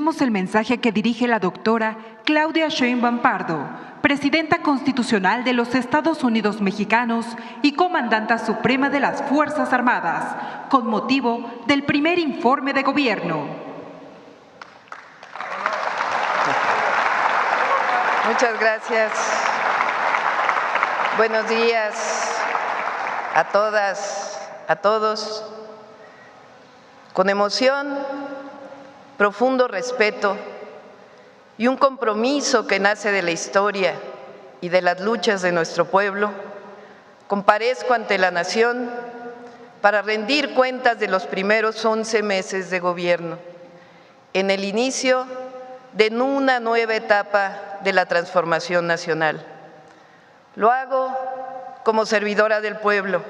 Escuchemos el mensaje que dirige la doctora Claudia Sheinbaum Pardo, presidenta constitucional de los Estados Unidos mexicanos y comandanta suprema de las Fuerzas Armadas, con motivo del primer informe de gobierno. Muchas gracias. Buenos días a todas, a todos. Con emoción, profundo respeto y un compromiso que nace de la historia y de las luchas de nuestro pueblo, comparezco ante la nación para rendir cuentas de los primeros 11 meses de gobierno, en el inicio de una nueva etapa de la transformación nacional. Lo hago como servidora del pueblo,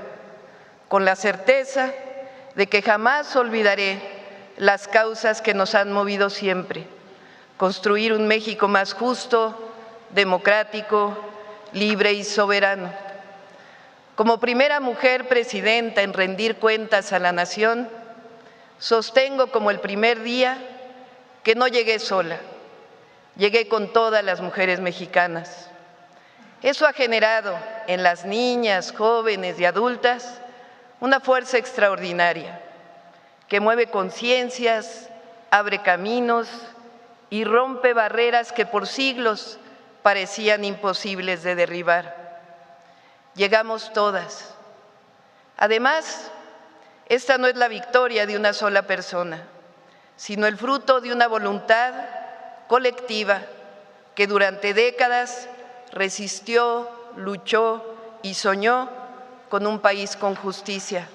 con la certeza de que jamás olvidaré las causas que nos han movido siempre: construir un México más justo, democrático, libre y soberano. Como primera mujer presidenta en rendir cuentas a la nación, sostengo como el primer día que no llegué sola, llegué con todas las mujeres mexicanas. Eso ha generado en las niñas, jóvenes y adultas una fuerza extraordinaria que mueve conciencias, abre caminos y rompe barreras que por siglos parecían imposibles de derribar. Llegamos todas. Además, esta no es la victoria de una sola persona, sino el fruto de una voluntad colectiva que durante décadas resistió, luchó y soñó con un país con justicia.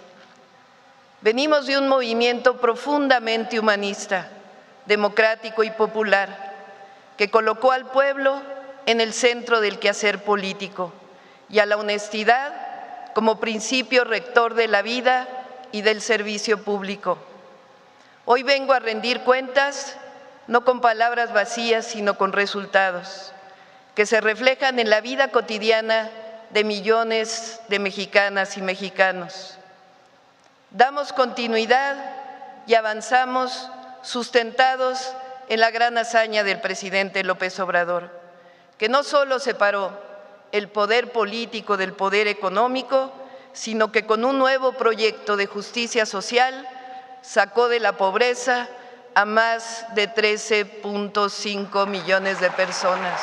Venimos de un movimiento profundamente humanista, democrático y popular, que colocó al pueblo en el centro del quehacer político y a la honestidad como principio rector de la vida y del servicio público. Hoy vengo a rendir cuentas no con palabras vacías, sino con resultados que se reflejan en la vida cotidiana de millones de mexicanas y mexicanos. Damos continuidad y avanzamos sustentados en la gran hazaña del presidente López Obrador, que no solo separó el poder político del poder económico, sino que con un nuevo proyecto de justicia social sacó de la pobreza a más de 13.5 millones de personas.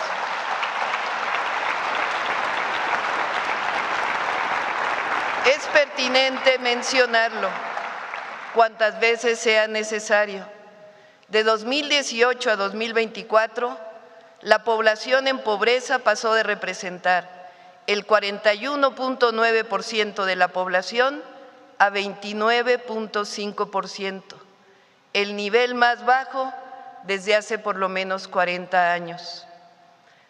Es pertinente mencionarlo cuantas veces sea necesario. De 2018 a 2024, la población en pobreza pasó de representar el 41.9% de la población a 29.5%, el nivel más bajo desde hace por lo menos 40 años.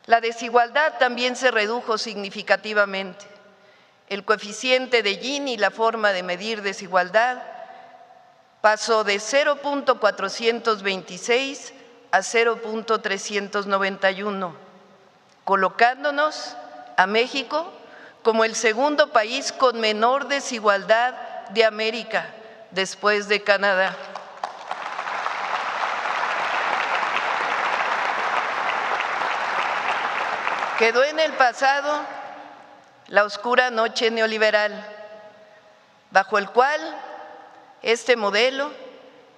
La desigualdad también se redujo significativamente. El coeficiente de Gini, la forma de medir desigualdad, pasó de 0.426 a 0.391, colocándonos a México como el segundo país con menor desigualdad de América, después de Canadá. Quedó en el pasado la oscura noche neoliberal, bajo el cual este modelo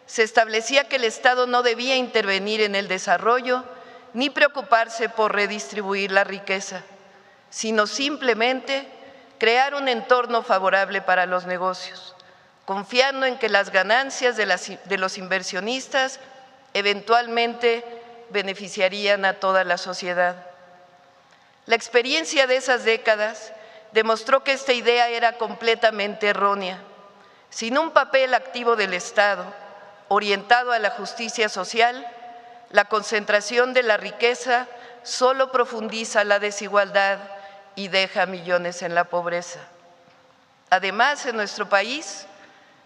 se establecía que el Estado no debía intervenir en el desarrollo ni preocuparse por redistribuir la riqueza, sino simplemente crear un entorno favorable para los negocios, confiando en que las ganancias de los inversionistas eventualmente beneficiarían a toda la sociedad. La experiencia de esas décadas demostró que esta idea era completamente errónea. Sin un papel activo del Estado orientado a la justicia social, la concentración de la riqueza solo profundiza la desigualdad y deja a millones en la pobreza. Además, en nuestro país,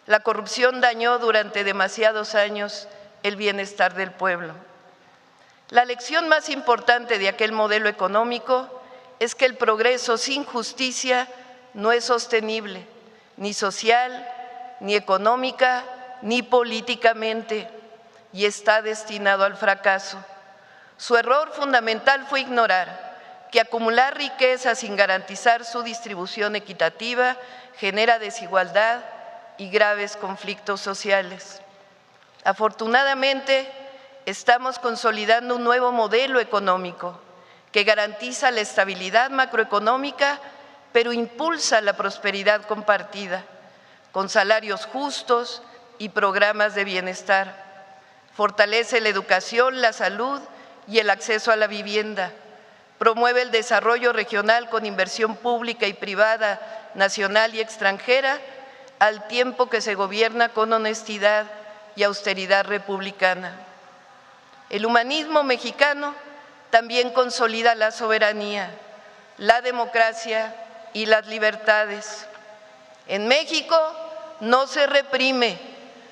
la corrupción dañó durante demasiados años el bienestar del pueblo. La lección más importante de aquel modelo económico es que el progreso sin justicia no es sostenible, ni social, ni económica, ni políticamente. y está destinado al fracaso. Su error fundamental fue ignorar que acumular riqueza sin garantizar su distribución equitativa genera desigualdad y graves conflictos sociales. Afortunadamente, estamos consolidando un nuevo modelo económico que garantiza la estabilidad macroeconómica, pero impulsa la prosperidad compartida, con salarios justos y programas de bienestar. Fortalece la educación, la salud y el acceso a la vivienda. Promueve el desarrollo regional con inversión pública y privada, nacional y extranjera, al tiempo que se gobierna con honestidad y austeridad republicana. El humanismo mexicano también consolida la soberanía, la democracia y las libertades. En México no se reprime,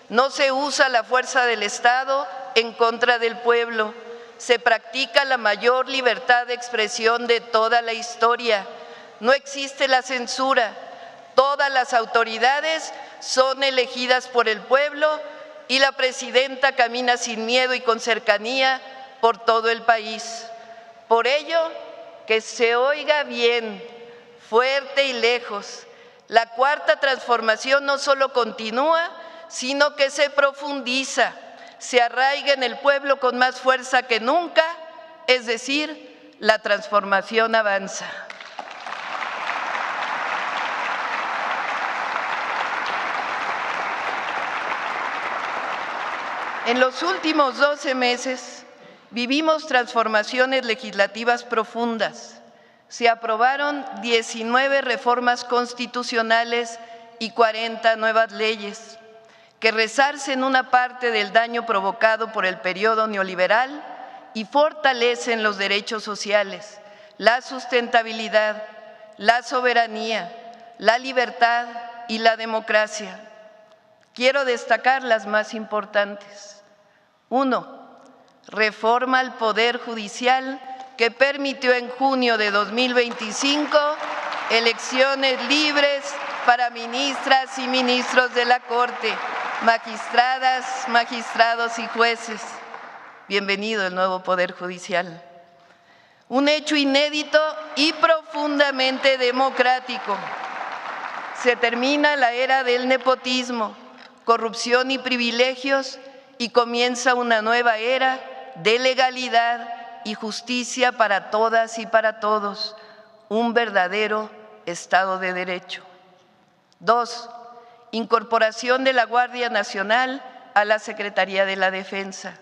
no se usa la fuerza del Estado en contra del pueblo. Se practica la mayor libertad de expresión de toda la historia. No existe la censura. Todas las autoridades son elegidas por el pueblo y la presidenta camina sin miedo y con cercanía por todo el país. Por ello, que se oiga bien, fuerte y lejos, la Cuarta Transformación no solo continúa, sino que se profundiza, se arraiga en el pueblo con más fuerza que nunca, es decir, la transformación avanza. En los últimos 12 meses vivimos transformaciones legislativas profundas. Se aprobaron 19 reformas constitucionales y 40 nuevas leyes que resarcen una parte del daño provocado por el periodo neoliberal y fortalecen los derechos sociales, la sustentabilidad, la soberanía, la libertad y la democracia. Quiero destacar las más importantes. 1. Reforma al Poder Judicial que permitió en junio de 2025 elecciones libres para ministras y ministros de la Corte, magistradas, magistrados y jueces. Bienvenido el nuevo Poder Judicial. Un hecho inédito y profundamente democrático. Se termina la era del nepotismo, corrupción y privilegios y comienza una nueva era de legalidad y justicia para todas y para todos, un verdadero Estado de Derecho. 2. Incorporación de la Guardia Nacional a la Secretaría de la Defensa.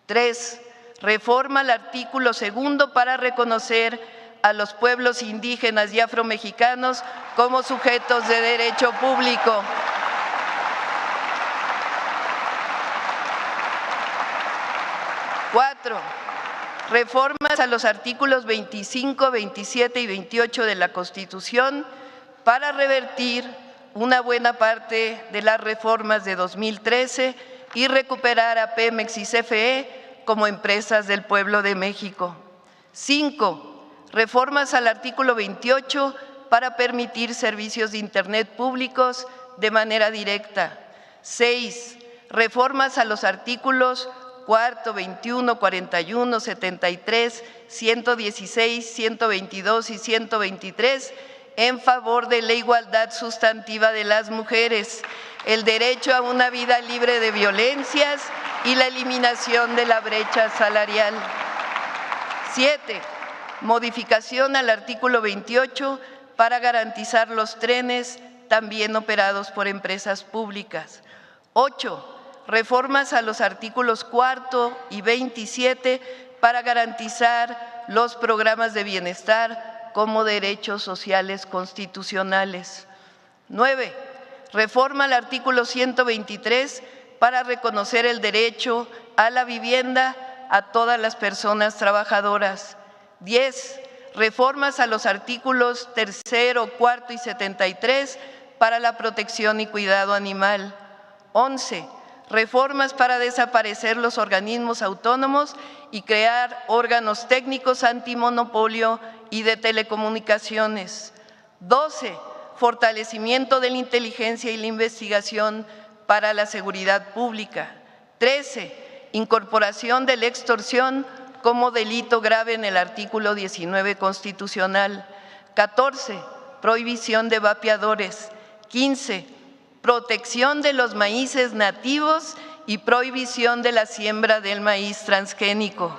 3. Reforma al artículo 2 para reconocer a los pueblos indígenas y afromexicanos como sujetos de derecho público. 4. Reformas a los artículos 25, 27 y 28 de la Constitución para revertir una buena parte de las reformas de 2013 y recuperar a Pemex y CFE como empresas del pueblo de México. 5. Reformas al artículo 28 para permitir servicios de Internet públicos de manera directa. 6. Reformas a los artículos 4, 21, 41, 73, 116, 122 y 123 en favor de la igualdad sustantiva de las mujeres, el derecho a una vida libre de violencias y la eliminación de la brecha salarial. 7. Modificación al artículo 28 para garantizar los trenes también operados por empresas públicas. 8. Reformas a los artículos 4 y 27 para garantizar los programas de bienestar como derechos sociales constitucionales. 9. Reforma al artículo 123 para reconocer el derecho a la vivienda a todas las personas trabajadoras. 10. Reformas a los artículos 3, 4 y 73 para la protección y cuidado animal. 11. Reformas para desaparecer los organismos autónomos y crear órganos técnicos antimonopolio y de telecomunicaciones. 12. Fortalecimiento de la inteligencia y la investigación para la seguridad pública. 13. incorporación de la extorsión como delito grave en el artículo 19 constitucional. 14, prohibición de vapeadores. 15, protección de los maíces nativos y prohibición de la siembra del maíz transgénico.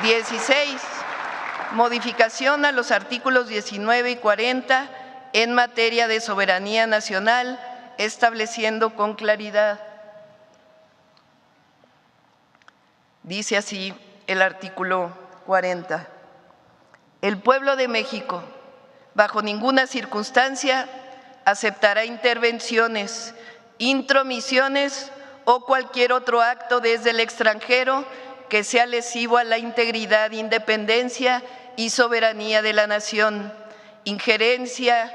16, modificación a los artículos 19 y 40 en materia de soberanía nacional, estableciendo con claridad. Dice así el artículo 40. El pueblo de México, bajo ninguna circunstancia, aceptará intervenciones, intromisiones o cualquier otro acto desde el extranjero que sea lesivo a la integridad, independencia y soberanía de la nación, injerencia,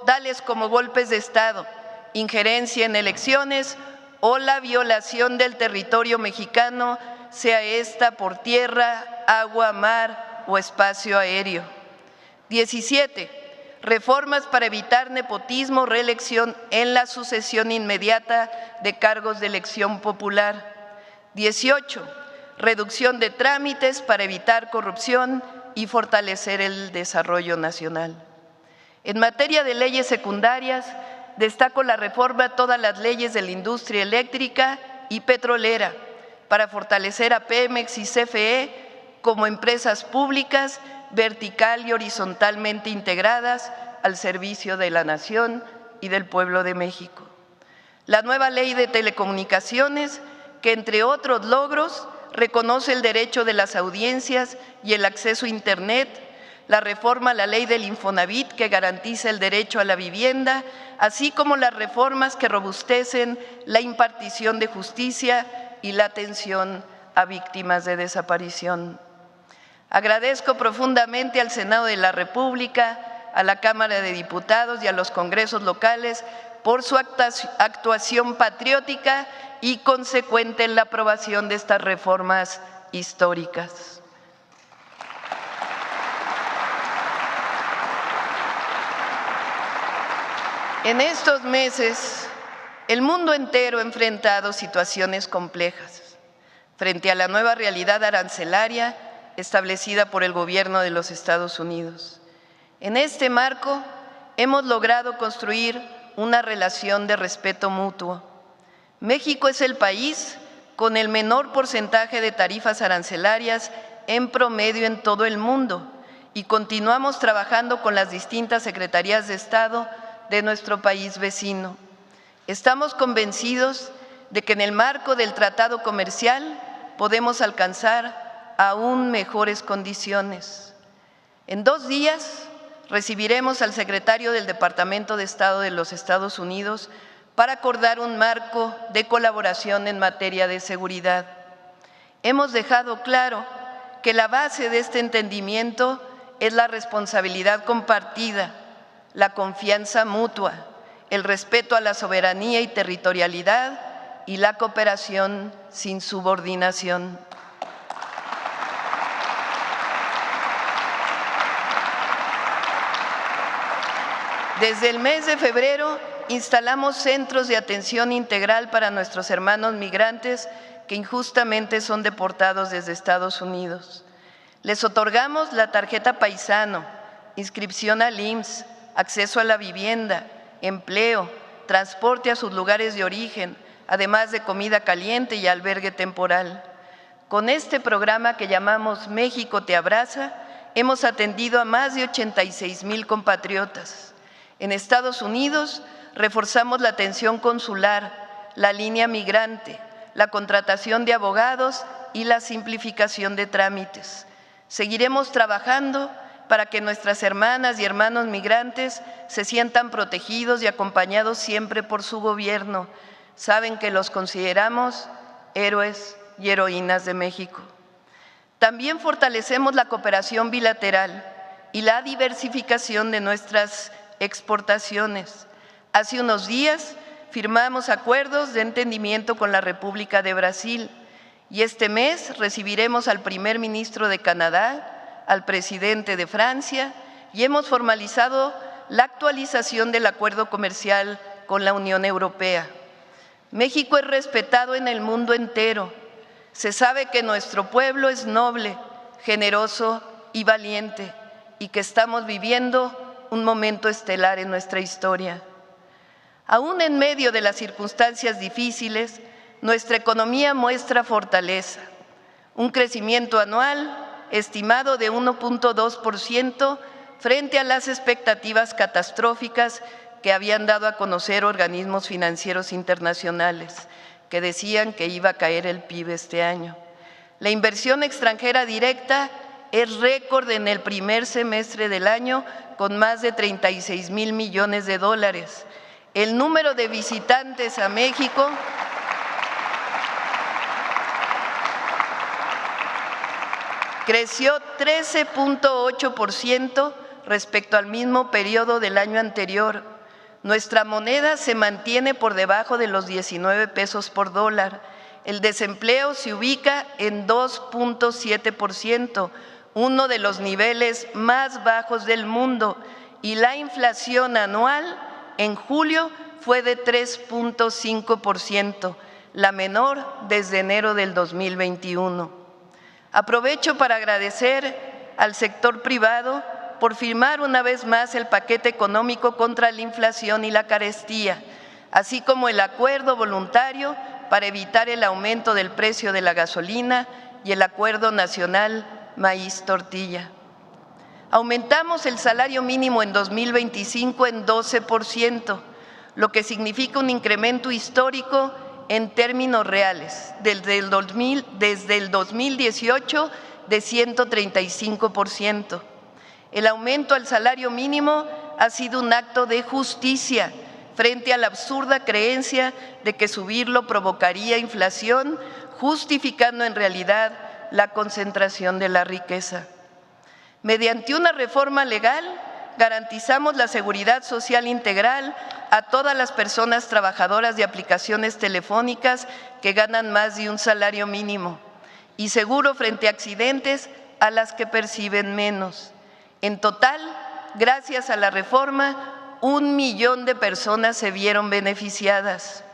tales como golpes de Estado, injerencia en elecciones o la violación del territorio mexicano, sea esta por tierra, agua, mar o espacio aéreo. 17. Reformas para evitar nepotismo, reelección en la sucesión inmediata de cargos de elección popular. 18. Reducción de trámites para evitar corrupción y fortalecer el desarrollo nacional. En materia de leyes secundarias, destaco la reforma a todas las leyes de la industria eléctrica y petrolera para fortalecer a Pemex y CFE como empresas públicas vertical y horizontalmente integradas al servicio de la nación y del pueblo de México. La nueva ley de telecomunicaciones, que entre otros logros reconoce el derecho de las audiencias y el acceso a Internet, la reforma a la ley del Infonavit que garantiza el derecho a la vivienda, así como las reformas que robustecen la impartición de justicia y la atención a víctimas de desaparición. Agradezco profundamente al Senado de la República, a la Cámara de Diputados y a los congresos locales por su actuación patriótica y consecuente en la aprobación de estas reformas históricas. En estos meses, el mundo entero ha enfrentado situaciones complejas frente a la nueva realidad arancelaria establecida por el gobierno de los Estados Unidos. En este marco, hemos logrado construir una relación de respeto mutuo. México es el país con el menor porcentaje de tarifas arancelarias en promedio en todo el mundo y continuamos trabajando con las distintas secretarías de Estado de nuestro país vecino. Estamos convencidos de que en el marco del tratado comercial podemos alcanzar aún mejores condiciones. En 2 días recibiremos al secretario del Departamento de Estado de los Estados Unidos para acordar un marco de colaboración en materia de seguridad. Hemos dejado claro que la base de este entendimiento es la responsabilidad compartida, la confianza mutua, el respeto a la soberanía y territorialidad y la cooperación sin subordinación. Desde el mes de febrero instalamos centros de atención integral para nuestros hermanos migrantes que injustamente son deportados desde Estados Unidos. Les otorgamos la tarjeta paisano, inscripción al IMSS, acceso a la vivienda, empleo, transporte a sus lugares de origen, además de comida caliente y albergue temporal. Con este programa que llamamos México te abraza, hemos atendido a más de 86,000 compatriotas. En Estados Unidos reforzamos la atención consular, la línea migrante, la contratación de abogados y la simplificación de trámites. Seguiremos trabajando para que nuestras hermanas y hermanos migrantes se sientan protegidos y acompañados siempre por su gobierno. Saben que los consideramos héroes y heroínas de México. También fortalecemos la cooperación bilateral y la diversificación de nuestras exportaciones. Hace unos días firmamos acuerdos de entendimiento con la República de Brasil y este mes recibiremos al primer ministro de Canadá, al presidente de Francia y hemos formalizado la actualización del acuerdo comercial con la Unión Europea. México es respetado en el mundo entero. Se sabe que nuestro pueblo es noble, generoso y valiente y que estamos viviendo un momento estelar en nuestra historia. Aún en medio de las circunstancias difíciles, nuestra economía muestra fortaleza, un crecimiento anual estimado de 1.2% frente a las expectativas catastróficas que habían dado a conocer organismos financieros internacionales, que decían que iba a caer el PIB este año. La inversión extranjera directa es récord en el primer semestre del año, con más de 36,000 millones de dólares. El número de visitantes a México creció 13.8% respecto al mismo periodo del año anterior. Nuestra moneda se mantiene por debajo de los 19 pesos por dólar. El desempleo se ubica en 2.7%, uno de los niveles más bajos del mundo, y la inflación anual en julio fue de 3.5%, la menor desde enero del 2021. Aprovecho para agradecer al sector privado por firmar una vez más el paquete económico contra la inflación y la carestía, así como el acuerdo voluntario para evitar el aumento del precio de la gasolina y el acuerdo nacional maíz-tortilla. Aumentamos el salario mínimo en 2025 en 12%, lo que significa un incremento histórico en términos reales, desde el 2018 de 135%. El aumento al salario mínimo ha sido un acto de justicia frente a la absurda creencia de que subirlo provocaría inflación, justificando en realidad la concentración de la riqueza. Mediante una reforma legal, garantizamos la seguridad social integral a todas las personas trabajadoras de aplicaciones telefónicas que ganan más de un salario mínimo y seguro frente a accidentes a las que perciben menos. En total, gracias a la reforma, 1 millón de personas se vieron beneficiadas.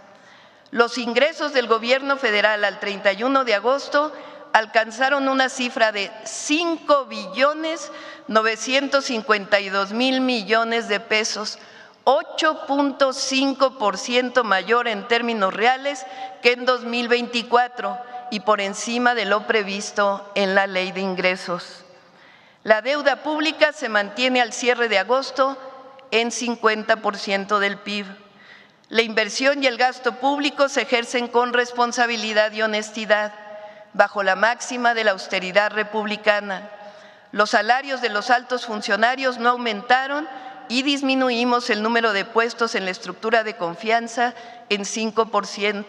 Los ingresos del Gobierno federal al 31 de agosto alcanzaron una cifra de 5,952,000 millones de pesos, 8.5% mayor en términos reales que en 2024 y por encima de lo previsto en la Ley de Ingresos. La deuda pública se mantiene al cierre de agosto en 50% del PIB. La inversión y el gasto público se ejercen con responsabilidad y honestidad, bajo la máxima de la austeridad republicana. Los salarios de los altos funcionarios no aumentaron y disminuimos el número de puestos en la estructura de confianza en 5%.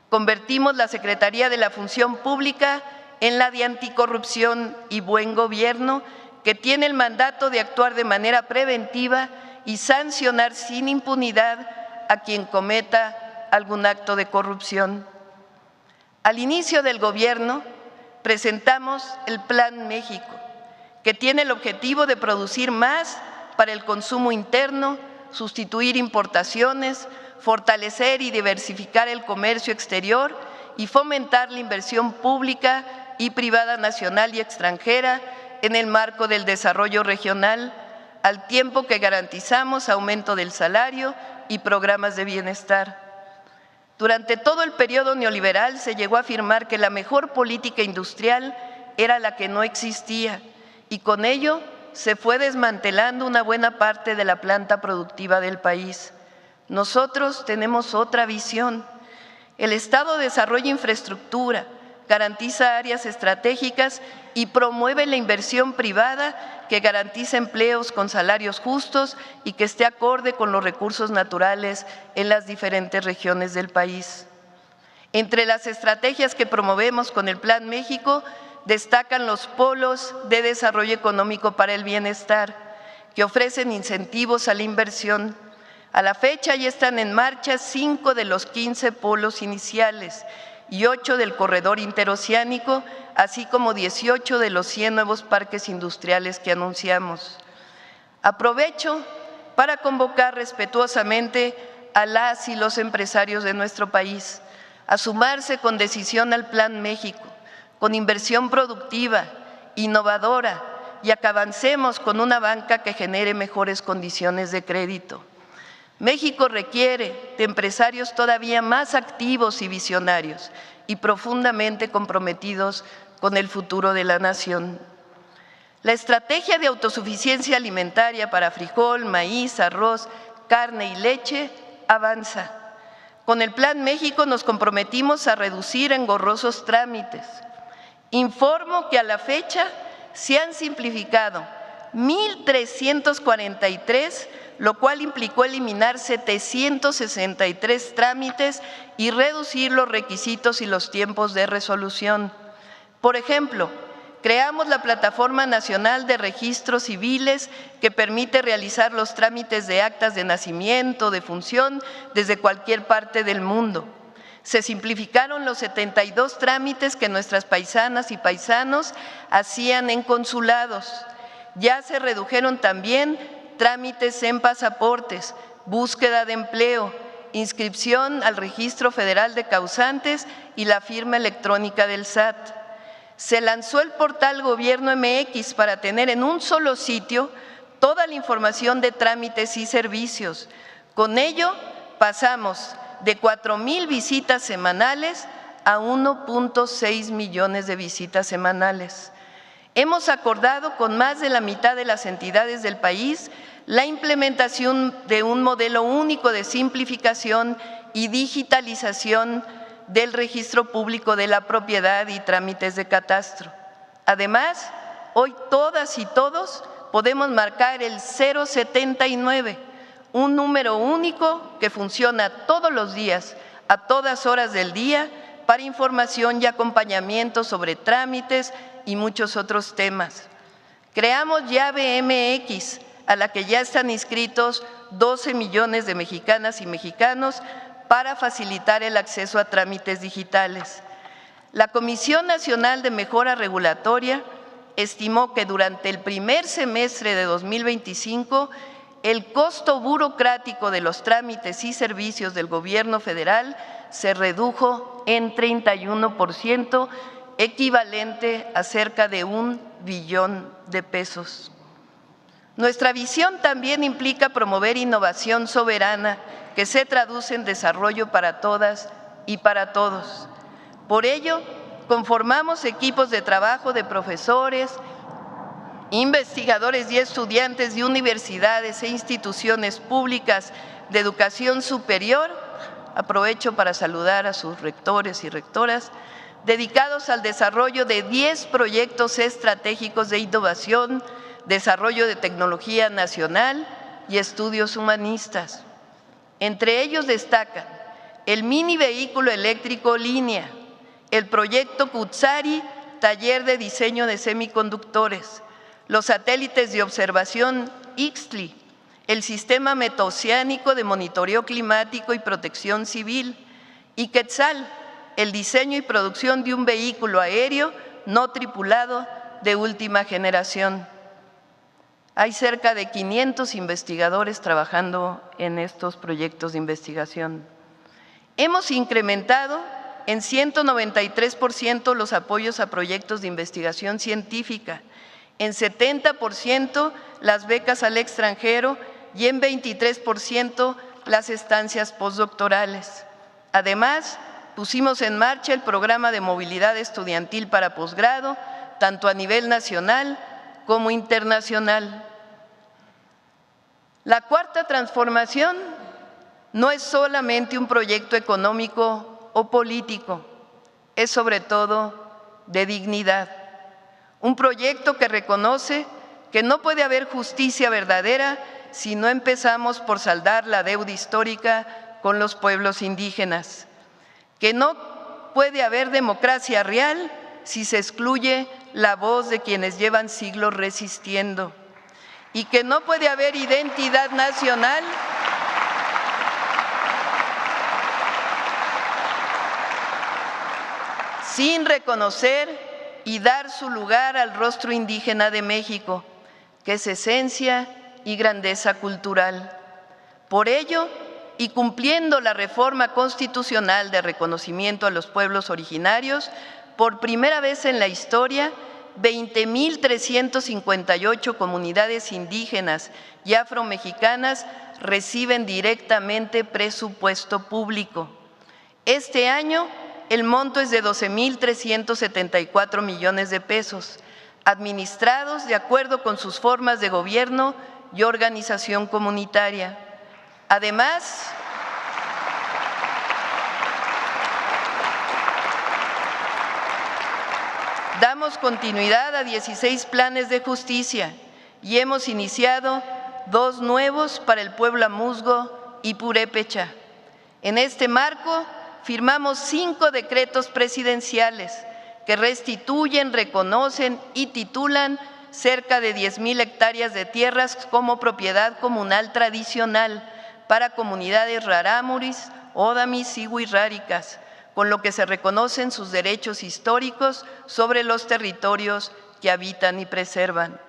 Convertimos la Secretaría de la Función Pública en la de Anticorrupción y Buen Gobierno, que tiene el mandato de actuar de manera preventiva y sancionar sin impunidad a quien cometa algún acto de corrupción. Al inicio del gobierno presentamos el Plan México, que tiene el objetivo de producir más para el consumo interno, sustituir importaciones, fortalecer y diversificar el comercio exterior y fomentar la inversión pública y privada nacional y extranjera en el marco del desarrollo regional, al tiempo que garantizamos aumento del salario y programas de bienestar. Durante todo el periodo neoliberal se llegó a afirmar que la mejor política industrial era la que no existía y con ello se fue desmantelando una buena parte de la planta productiva del país. Nosotros tenemos otra visión. El Estado desarrolla infraestructura, garantiza áreas estratégicas y promueve la inversión privada que garantiza empleos con salarios justos y que esté acorde con los recursos naturales en las diferentes regiones del país. Entre las estrategias que promovemos con el Plan México destacan los polos de desarrollo económico para el bienestar, que ofrecen incentivos a la inversión. A la fecha ya están en marcha 5 de los 15 polos iniciales y 8 del corredor interoceánico, así como 18 de los 100 nuevos parques industriales que anunciamos. Aprovecho para convocar respetuosamente a las y los empresarios de nuestro país a sumarse con decisión al Plan México, con inversión productiva, innovadora, y a que avancemos con una banca que genere mejores condiciones de crédito. México requiere de empresarios todavía más activos y visionarios y profundamente comprometidos con el futuro de la nación. La estrategia de autosuficiencia alimentaria para frijol, maíz, arroz, carne y leche avanza. Con el Plan México nos comprometimos a reducir engorrosos trámites. Informo que a la fecha se han simplificado 1,343, lo cual implicó eliminar 763 trámites y reducir los requisitos y los tiempos de resolución. Por ejemplo, creamos la Plataforma Nacional de Registros Civiles que permite realizar los trámites de actas de nacimiento, de función, desde cualquier parte del mundo. Se simplificaron los 72 trámites que nuestras paisanas y paisanos hacían en consulados. Ya se redujeron también trámites en pasaportes, búsqueda de empleo, inscripción al Registro Federal de Causantes y la firma electrónica del SAT. Se lanzó el portal Gobierno MX para tener en un solo sitio toda la información de trámites y servicios. Con ello pasamos de 4,000 visitas semanales a 1,6 millones de visitas semanales. Hemos acordado con más de la mitad de las entidades del país la implementación de un modelo único de simplificación y digitalización del registro público de la propiedad y trámites de catastro. Además, hoy todas y todos podemos marcar el 079, un número único que funciona todos los días, a todas horas del día, para información y acompañamiento sobre trámites y muchos otros temas. Creamos Llave MX, a la que ya están inscritos 12 millones de mexicanas y mexicanos para facilitar el acceso a trámites digitales. La Comisión Nacional de Mejora Regulatoria estimó que durante el primer semestre de 2025 el costo burocrático de los trámites y servicios del Gobierno federal se redujo en 31%, equivalente a cerca de 1 billón de pesos. Nuestra visión también implica promover innovación soberana que se traduce en desarrollo para todas y para todos. Por ello, conformamos equipos de trabajo de profesores, investigadores y estudiantes de universidades e instituciones públicas de educación superior, aprovecho para saludar a sus rectores y rectoras, dedicados al desarrollo de 10 proyectos estratégicos de innovación, desarrollo de tecnología nacional y estudios humanistas. Entre ellos destacan el mini vehículo eléctrico Línea, el proyecto Cutzari, taller de diseño de semiconductores, los satélites de observación Ixtli, el sistema metoceánico de monitoreo climático y protección civil, y Quetzal, el diseño y producción de un vehículo aéreo no tripulado de última generación. Hay cerca de 500 investigadores trabajando en estos proyectos de investigación. Hemos incrementado en 193% los apoyos a proyectos de investigación científica, en 70% las becas al extranjero y en 23% las estancias postdoctorales. Además, pusimos en marcha el programa de movilidad estudiantil para posgrado, tanto a nivel nacional como internacional. La cuarta transformación no es solamente un proyecto económico o político, es sobre todo de dignidad. Un proyecto que reconoce que no puede haber justicia verdadera si no empezamos por saldar la deuda histórica con los pueblos indígenas, que no puede haber democracia real si se excluye la voz de quienes llevan siglos resistiendo, y que no puede haber identidad nacional sin reconocer y dar su lugar al rostro indígena de México, que es esencia y grandeza cultural. Por ello, y cumpliendo la reforma constitucional de reconocimiento a los pueblos originarios, por primera vez en la historia, 20.358 comunidades indígenas y afromexicanas reciben directamente presupuesto público. Este año, el monto es de 12.374 millones de pesos, administrados de acuerdo con sus formas de gobierno y organización comunitaria. Además, damos continuidad a 16 planes de justicia y hemos iniciado 2 nuevos para el pueblo amuzgo y purépecha. En este marco, firmamos 5 decretos presidenciales que restituyen, reconocen y titulan cerca de 10,000 hectáreas de tierras como propiedad comunal tradicional para comunidades rarámuris, ódamis y huirráricas, con lo que se reconocen sus derechos históricos sobre los territorios que habitan y preservan.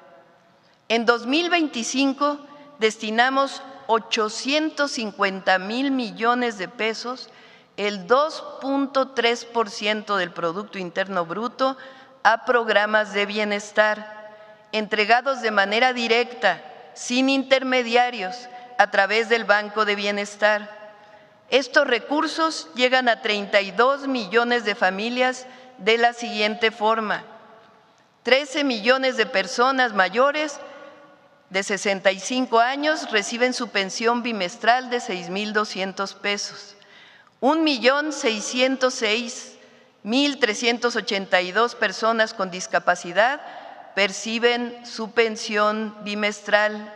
En 2025 destinamos 850,000 millones de pesos, el 2.3% del Producto Interno Bruto, a programas de bienestar, entregados de manera directa, sin intermediarios, a través del Banco de Bienestar. Estos recursos llegan a 32 millones de familias de la siguiente forma: 13 millones de personas mayores de 65 años reciben su pensión bimestral de 6,200 pesos. 1,606,382 personas con discapacidad perciben su pensión bimestral.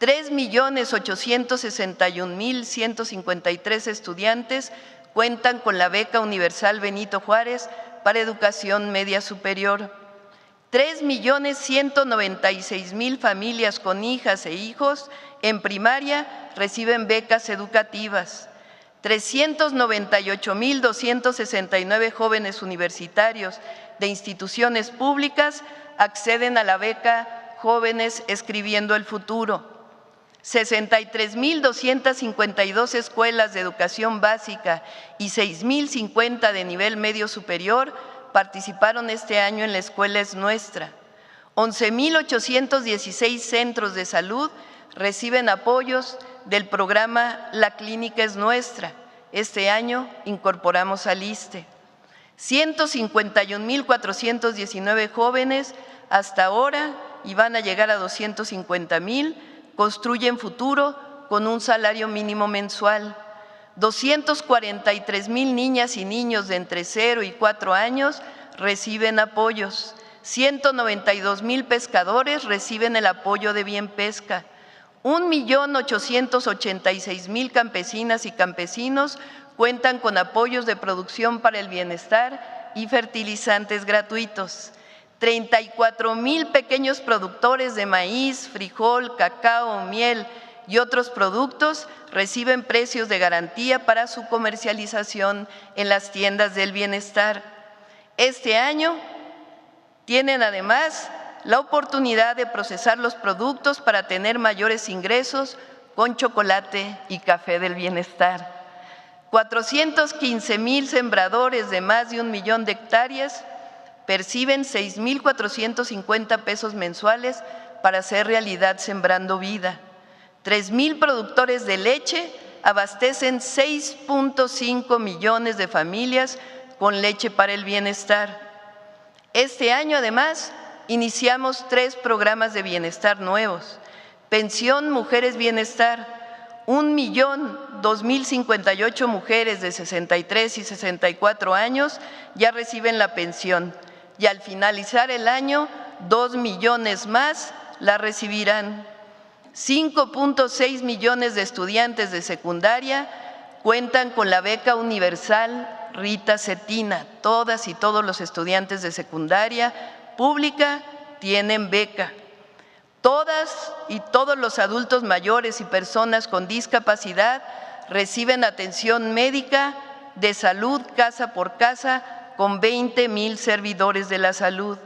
3,861,153 estudiantes cuentan con la beca universal Benito Juárez para educación media superior. 3,196,000 familias con hijas e hijos en primaria reciben becas educativas. 398,269 jóvenes universitarios de instituciones públicas acceden a la beca Jóvenes Escribiendo el Futuro. 63,252 escuelas de educación básica y 6,050 de nivel medio superior participaron este año en La Escuela es Nuestra. 11,816 centros de salud reciben apoyos del programa La Clínica es Nuestra. Este año incorporamos al ISSSTE. 151,419 jóvenes hasta ahora, y van a llegar a 250,000, construyen futuro con un salario mínimo mensual. 243,000 niñas y niños de entre 0 y 4 años reciben apoyos. 192,000 pescadores reciben el apoyo de Bien Pesca. 1,886,000 campesinas y campesinos cuentan con apoyos de producción para el bienestar y fertilizantes gratuitos. 34,000 pequeños productores de maíz, frijol, cacao, miel y otros productos reciben precios de garantía para su comercialización en las tiendas del bienestar. Este año tienen además la oportunidad de procesar los productos para tener mayores ingresos con chocolate y café del bienestar. 415,000 sembradores de más de 1 millón de hectáreas perciben 6,450 pesos mensuales para hacer realidad Sembrando Vida. 3,000 productores de leche abastecen 6.5 millones de familias con leche para el bienestar. Este año, además, iniciamos 3 programas de bienestar nuevos. Pensión Mujeres Bienestar. 1,002,058 mujeres de 63 y 64 años ya reciben la pensión, y al finalizar el año, 2 millones más la recibirán. 5.6 millones de estudiantes de secundaria cuentan con la beca universal Rita Cetina. Todas y todos los estudiantes de secundaria pública tienen beca. Todas y todos los adultos mayores y personas con discapacidad reciben atención médica de salud casa por casa con 20,000 servidores de la salud.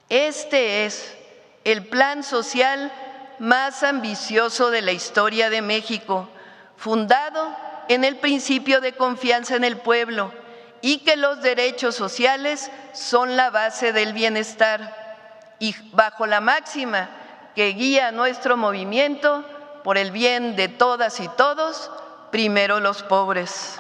Este es el plan social más ambicioso de la historia de México, fundado en el principio de confianza en el pueblo y que los derechos sociales son la base del bienestar, y bajo la máxima que guía nuestro movimiento: por el bien de todas y todos, primero los pobres.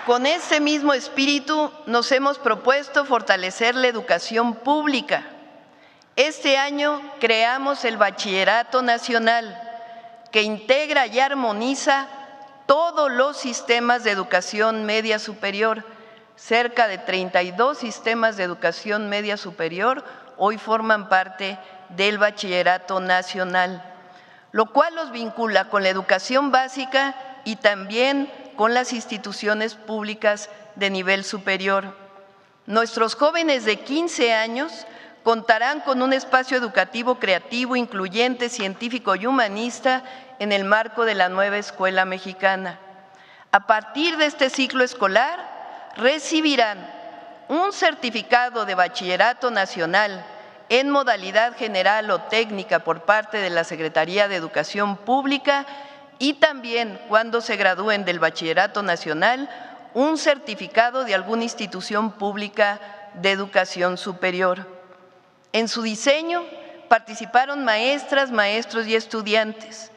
Con ese mismo espíritu nos hemos propuesto fortalecer la educación pública. Este año creamos el Bachillerato Nacional, que integra y armoniza todos los sistemas de educación media superior. Cerca de 32 sistemas de educación media superior hoy forman parte del Bachillerato Nacional, lo cual los vincula con la educación básica y también con las instituciones públicas de nivel superior. Nuestros jóvenes de 15 años contarán con un espacio educativo creativo, incluyente, científico y humanista en el marco de la nueva escuela mexicana. A partir de este ciclo escolar, recibirán un certificado de bachillerato nacional en modalidad general o técnica por parte de la Secretaría de Educación Pública, y también, cuando se gradúen del Bachillerato Nacional, un certificado de alguna institución pública de educación superior. En su diseño participaron maestras, maestros y estudiantes.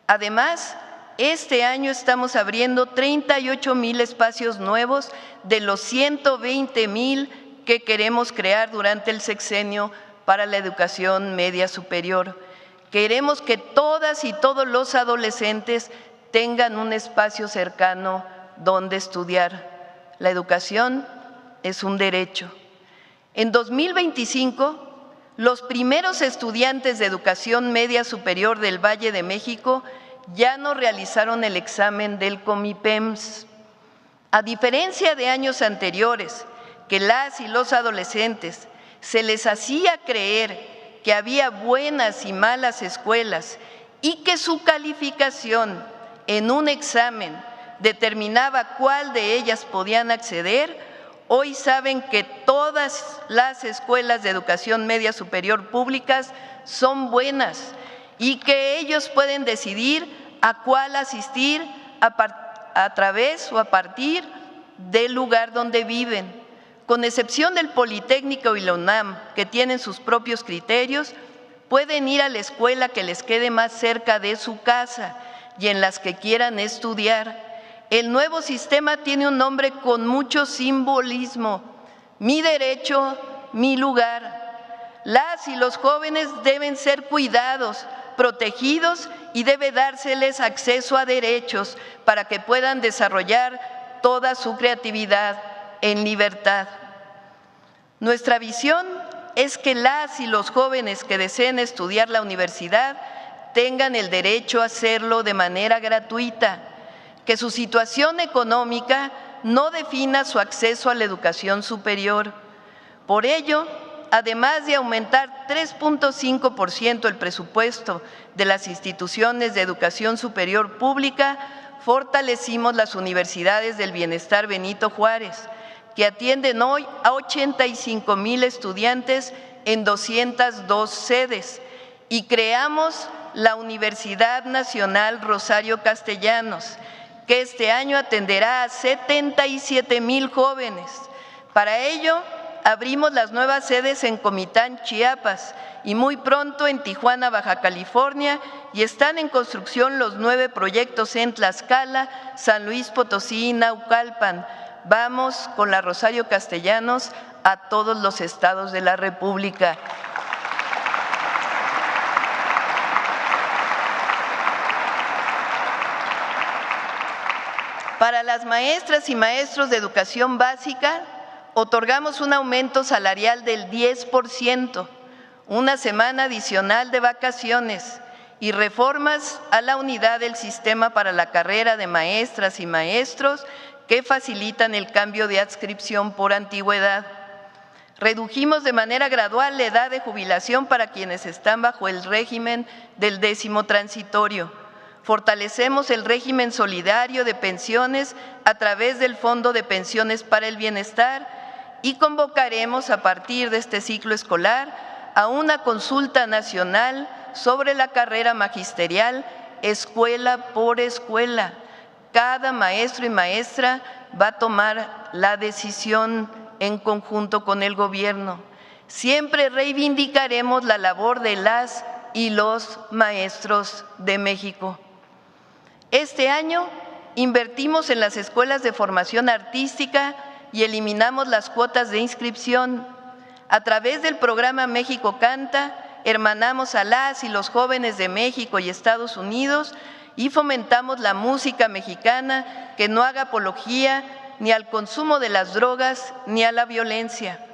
Además, este año estamos abriendo 38,000 espacios nuevos de los 120,000 que queremos crear durante el sexenio para la educación media superior. Queremos que todas y todos los adolescentes tengan un espacio cercano donde estudiar. La educación es un derecho. En 2025, los primeros estudiantes de educación media superior del Valle de México ya no realizaron el examen del Comipems. A diferencia de años anteriores, que las y los adolescentes se les hacía creer que había buenas y malas escuelas y que su calificación en un examen determinaba cuál de ellas podían acceder, hoy saben que todas las escuelas de educación media superior públicas son buenas y que ellos pueden decidir a cuál asistir a través o a partir del lugar donde viven. Con excepción del Politécnico y la UNAM, que tienen sus propios criterios, pueden ir a la escuela que les quede más cerca de su casa y en las que quieran estudiar. El nuevo sistema tiene un nombre con mucho simbolismo: mi derecho, mi lugar. Las y los jóvenes deben ser cuidados, protegidos, y debe dárseles acceso a derechos para que puedan desarrollar toda su creatividad en libertad. Nuestra visión es que las y los jóvenes que deseen estudiar la universidad tengan el derecho a hacerlo de manera gratuita, que su situación económica no defina su acceso a la educación superior. Por ello, además de aumentar 3.5% el presupuesto de las instituciones de educación superior pública, fortalecimos las universidades del Bienestar Benito Juárez, que atienden hoy a 85,000 estudiantes en 202 sedes, y creamos la Universidad Nacional Rosario Castellanos, que este año atenderá a 77,000 jóvenes. Para ello, abrimos las nuevas sedes en Comitán, Chiapas, y muy pronto en Tijuana, Baja California, y están en construcción los 9 proyectos en Tlaxcala, San Luis Potosí y Naucalpan. Vamos con la Rosario Castellanos a todos los estados de la República. Para las maestras y maestros de educación básica, otorgamos un aumento salarial del 10%, una semana adicional de vacaciones y reformas a la unidad del sistema para la carrera de maestras y maestros que facilitan el cambio de adscripción por antigüedad. Redujimos de manera gradual la edad de jubilación para quienes están bajo el régimen del 10º transitorio. Fortalecemos el régimen solidario de pensiones a través del Fondo de Pensiones para el Bienestar y convocaremos a partir de este ciclo escolar a una consulta nacional sobre la carrera magisterial, escuela por escuela. Cada maestro y maestra va a tomar la decisión en conjunto con el gobierno. Siempre reivindicaremos la labor de las y los maestros de México. Este año invertimos en las escuelas de formación artística y eliminamos las cuotas de inscripción. A través del programa México Canta, hermanamos a las y los jóvenes de México y Estados Unidos y fomentamos la música mexicana que no haga apología ni al consumo de las drogas ni a la violencia.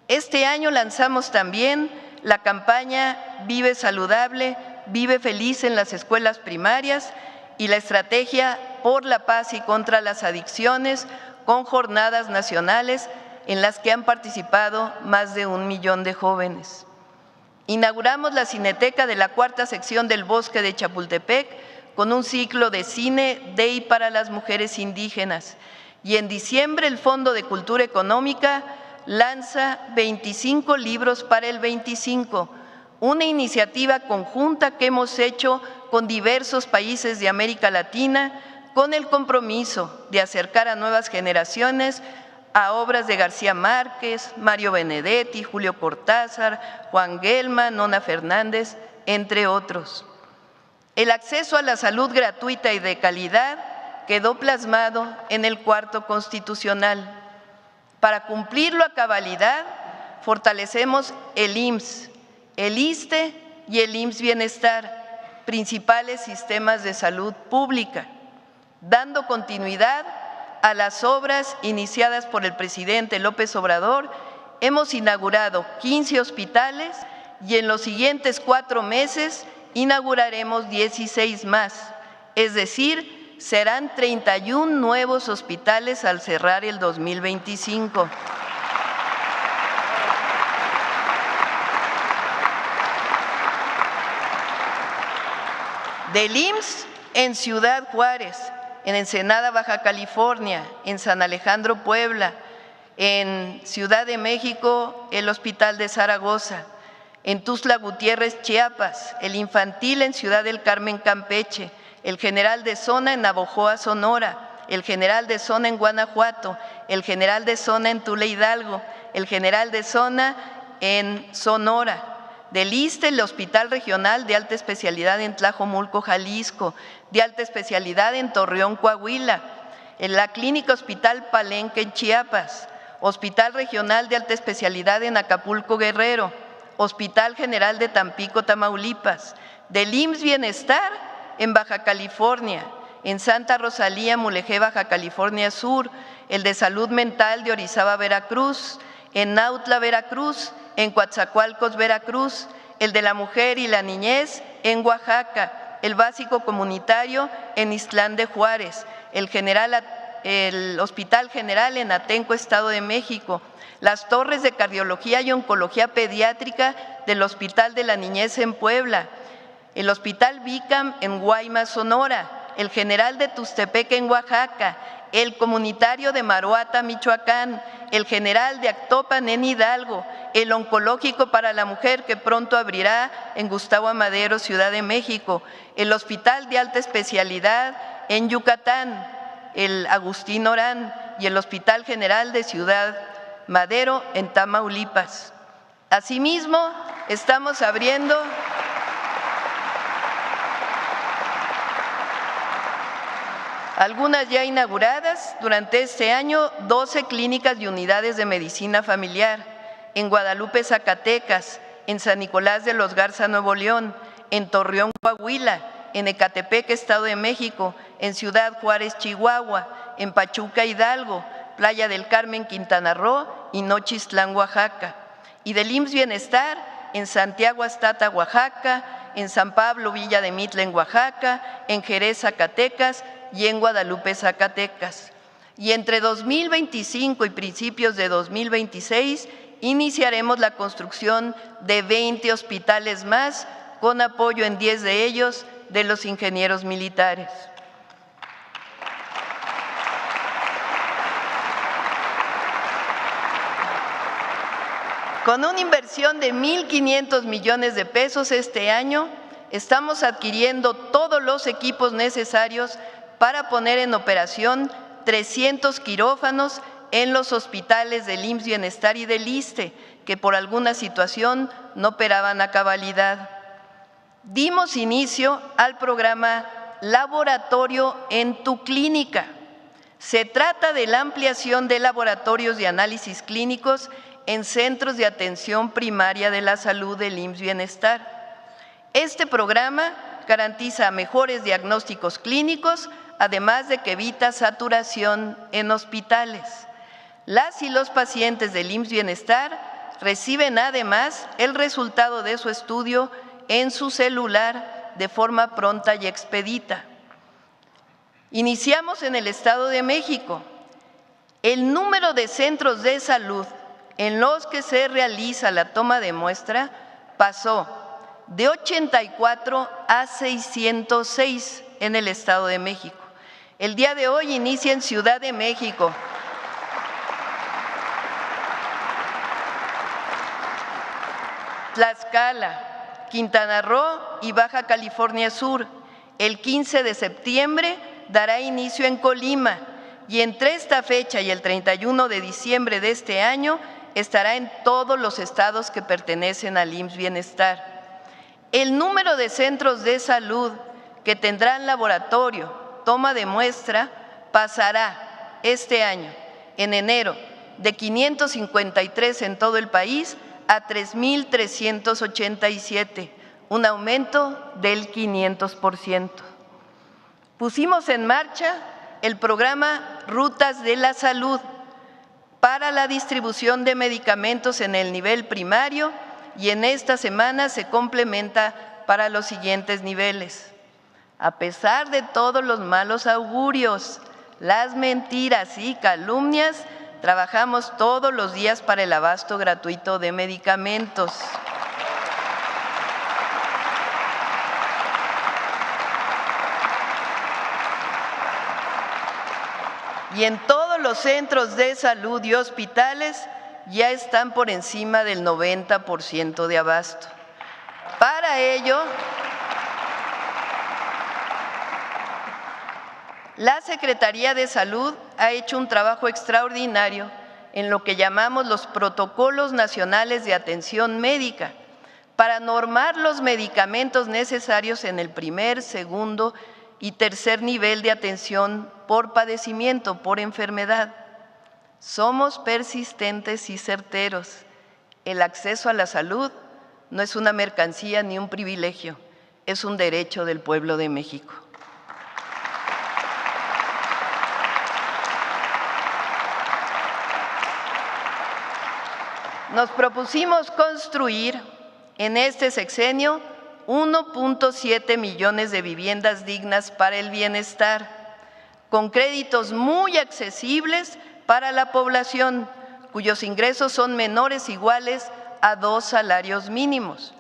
Este año lanzamos también la campaña Vive Saludable, Vive Feliz en las escuelas primarias y la estrategia por la paz y contra las adicciones con jornadas nacionales en las que han participado más de 1 millón de jóvenes. Inauguramos la Cineteca de la 4ª sección del Bosque de Chapultepec con un ciclo de cine de y para las mujeres indígenas. Y en diciembre el Fondo de Cultura Económica lanza 25 libros para el 25, una iniciativa conjunta que hemos hecho con diversos países de América Latina con el compromiso de acercar a nuevas generaciones a obras de García Márquez, Mario Benedetti, Julio Cortázar, Juan Gelman, Nona Fernández, entre otros. El acceso a la salud gratuita y de calidad quedó plasmado en el cuarto constitucional. Para cumplirlo a cabalidad, fortalecemos el IMSS, el ISSSTE y el IMSS Bienestar, principales sistemas de salud pública, dando continuidad a las obras iniciadas por el presidente López Obrador. Hemos inaugurado 15 hospitales y en los siguientes 4 meses inauguraremos 16 más, es decir, serán 31 nuevos hospitales al cerrar el 2025. Del IMSS en Ciudad Juárez, en Ensenada, Baja California, en San Alejandro, Puebla, en Ciudad de México, el Hospital de Zaragoza, en Tuxtla Gutiérrez, Chiapas, el infantil en Ciudad del Carmen, Campeche, el general de zona en Navojoa, Sonora, el general de zona en Guanajuato, el general de zona en Tula, Hidalgo, el general de zona en Sonora. Del ISSSTE, el Hospital Regional de Alta Especialidad en Tlajomulco, Jalisco, de Alta Especialidad en Torreón, Coahuila, en la Clínica Hospital Palenque en Chiapas, Hospital Regional de Alta Especialidad en Acapulco, Guerrero, Hospital General de Tampico, Tamaulipas, del IMSS Bienestar en Baja California, en Santa Rosalía, Mulegé, Baja California Sur, el de Salud Mental de Orizaba, Veracruz, en Nautla, Veracruz, en Coatzacoalcos, Veracruz, el de la Mujer y la Niñez en Oaxaca, el básico comunitario en Ixtlán de Juárez, el Hospital General en Atenco, Estado de México, las torres de cardiología y oncología pediátrica del Hospital de la Niñez en Puebla, el Hospital Bicam en Guaymas, Sonora, el General de Tuxtepec en Oaxaca, el comunitario de Maruata, Michoacán, el General de Actopan en Hidalgo, el oncológico para la mujer que pronto abrirá en Gustavo Amadero, Ciudad de México, el Hospital de Alta Especialidad en Yucatán, el Agustín Orán y el Hospital General de Ciudad Madero en Tamaulipas. Asimismo, estamos abriendo algunas ya inauguradas durante este año, 12 clínicas y unidades de medicina familiar en Guadalupe, Zacatecas, en San Nicolás de los Garza, Nuevo León, en Torreón, Coahuila, en Ecatepec, Estado de México, en Ciudad Juárez, Chihuahua, en Pachuca, Hidalgo, Playa del Carmen, Quintana Roo y Nochistlán, Oaxaca. Y del IMSS Bienestar en Santiago Astata, Oaxaca, en San Pablo, Villa de Mitla, en Oaxaca, en Jerez, Zacatecas y en Guadalupe, Zacatecas. Y entre 2025 y principios de 2026 iniciaremos la construcción de 20 hospitales más, con apoyo en 10 de ellos de los ingenieros militares. Con una inversión de 1.500 millones de pesos este año, estamos adquiriendo todos los equipos necesarios para poner en operación 300 quirófanos en los hospitales del IMSS Bienestar y del ISSSTE, que por alguna situación no operaban a cabalidad. Dimos inicio al programa Laboratorio en tu Clínica. Se trata de la ampliación de laboratorios de análisis clínicos en centros de atención primaria de la salud del IMSS Bienestar. Este programa garantiza mejores diagnósticos clínicos, además de que evita saturación en hospitales. Las y los pacientes del IMSS Bienestar reciben además el resultado de su estudio en su celular de forma pronta y expedita. Iniciamos en el Estado de México. El número de centros de salud en los que se realiza la toma de muestra pasó de 84 a 606 en el Estado de México. El día de hoy inicia en Ciudad de México. Tlaxcala, Quintana Roo y Baja California Sur. El 15 de septiembre dará inicio en Colima y entre esta fecha y el 31 de diciembre de este año estará en todos los estados que pertenecen al IMSS Bienestar. El número de centros de salud que tendrán laboratorio, toma de muestra, pasará este año, en enero, de 553 en todo el país a 3.387, un aumento del 500%. Pusimos en marcha el programa Rutas de la Salud para la distribución de medicamentos en el nivel primario y en esta semana se complementa para los siguientes niveles. A pesar de todos los malos augurios, las mentiras y calumnias, trabajamos todos los días para el abasto gratuito de medicamentos. Y en todos los centros de salud y hospitales ya están por encima del 90% de abasto. Para ello, la Secretaría de Salud ha hecho un trabajo extraordinario en lo que llamamos los protocolos nacionales de atención médica para normar los medicamentos necesarios en el primer, segundo y tercer nivel de atención por padecimiento, por enfermedad. Somos persistentes y certeros. El acceso a la salud no es una mercancía ni un privilegio, es un derecho del pueblo de México. Nos propusimos construir en este sexenio 1.7 millones de viviendas dignas para el bienestar, con créditos muy accesibles para la población, cuyos ingresos son menores o iguales a 2 salarios mínimos.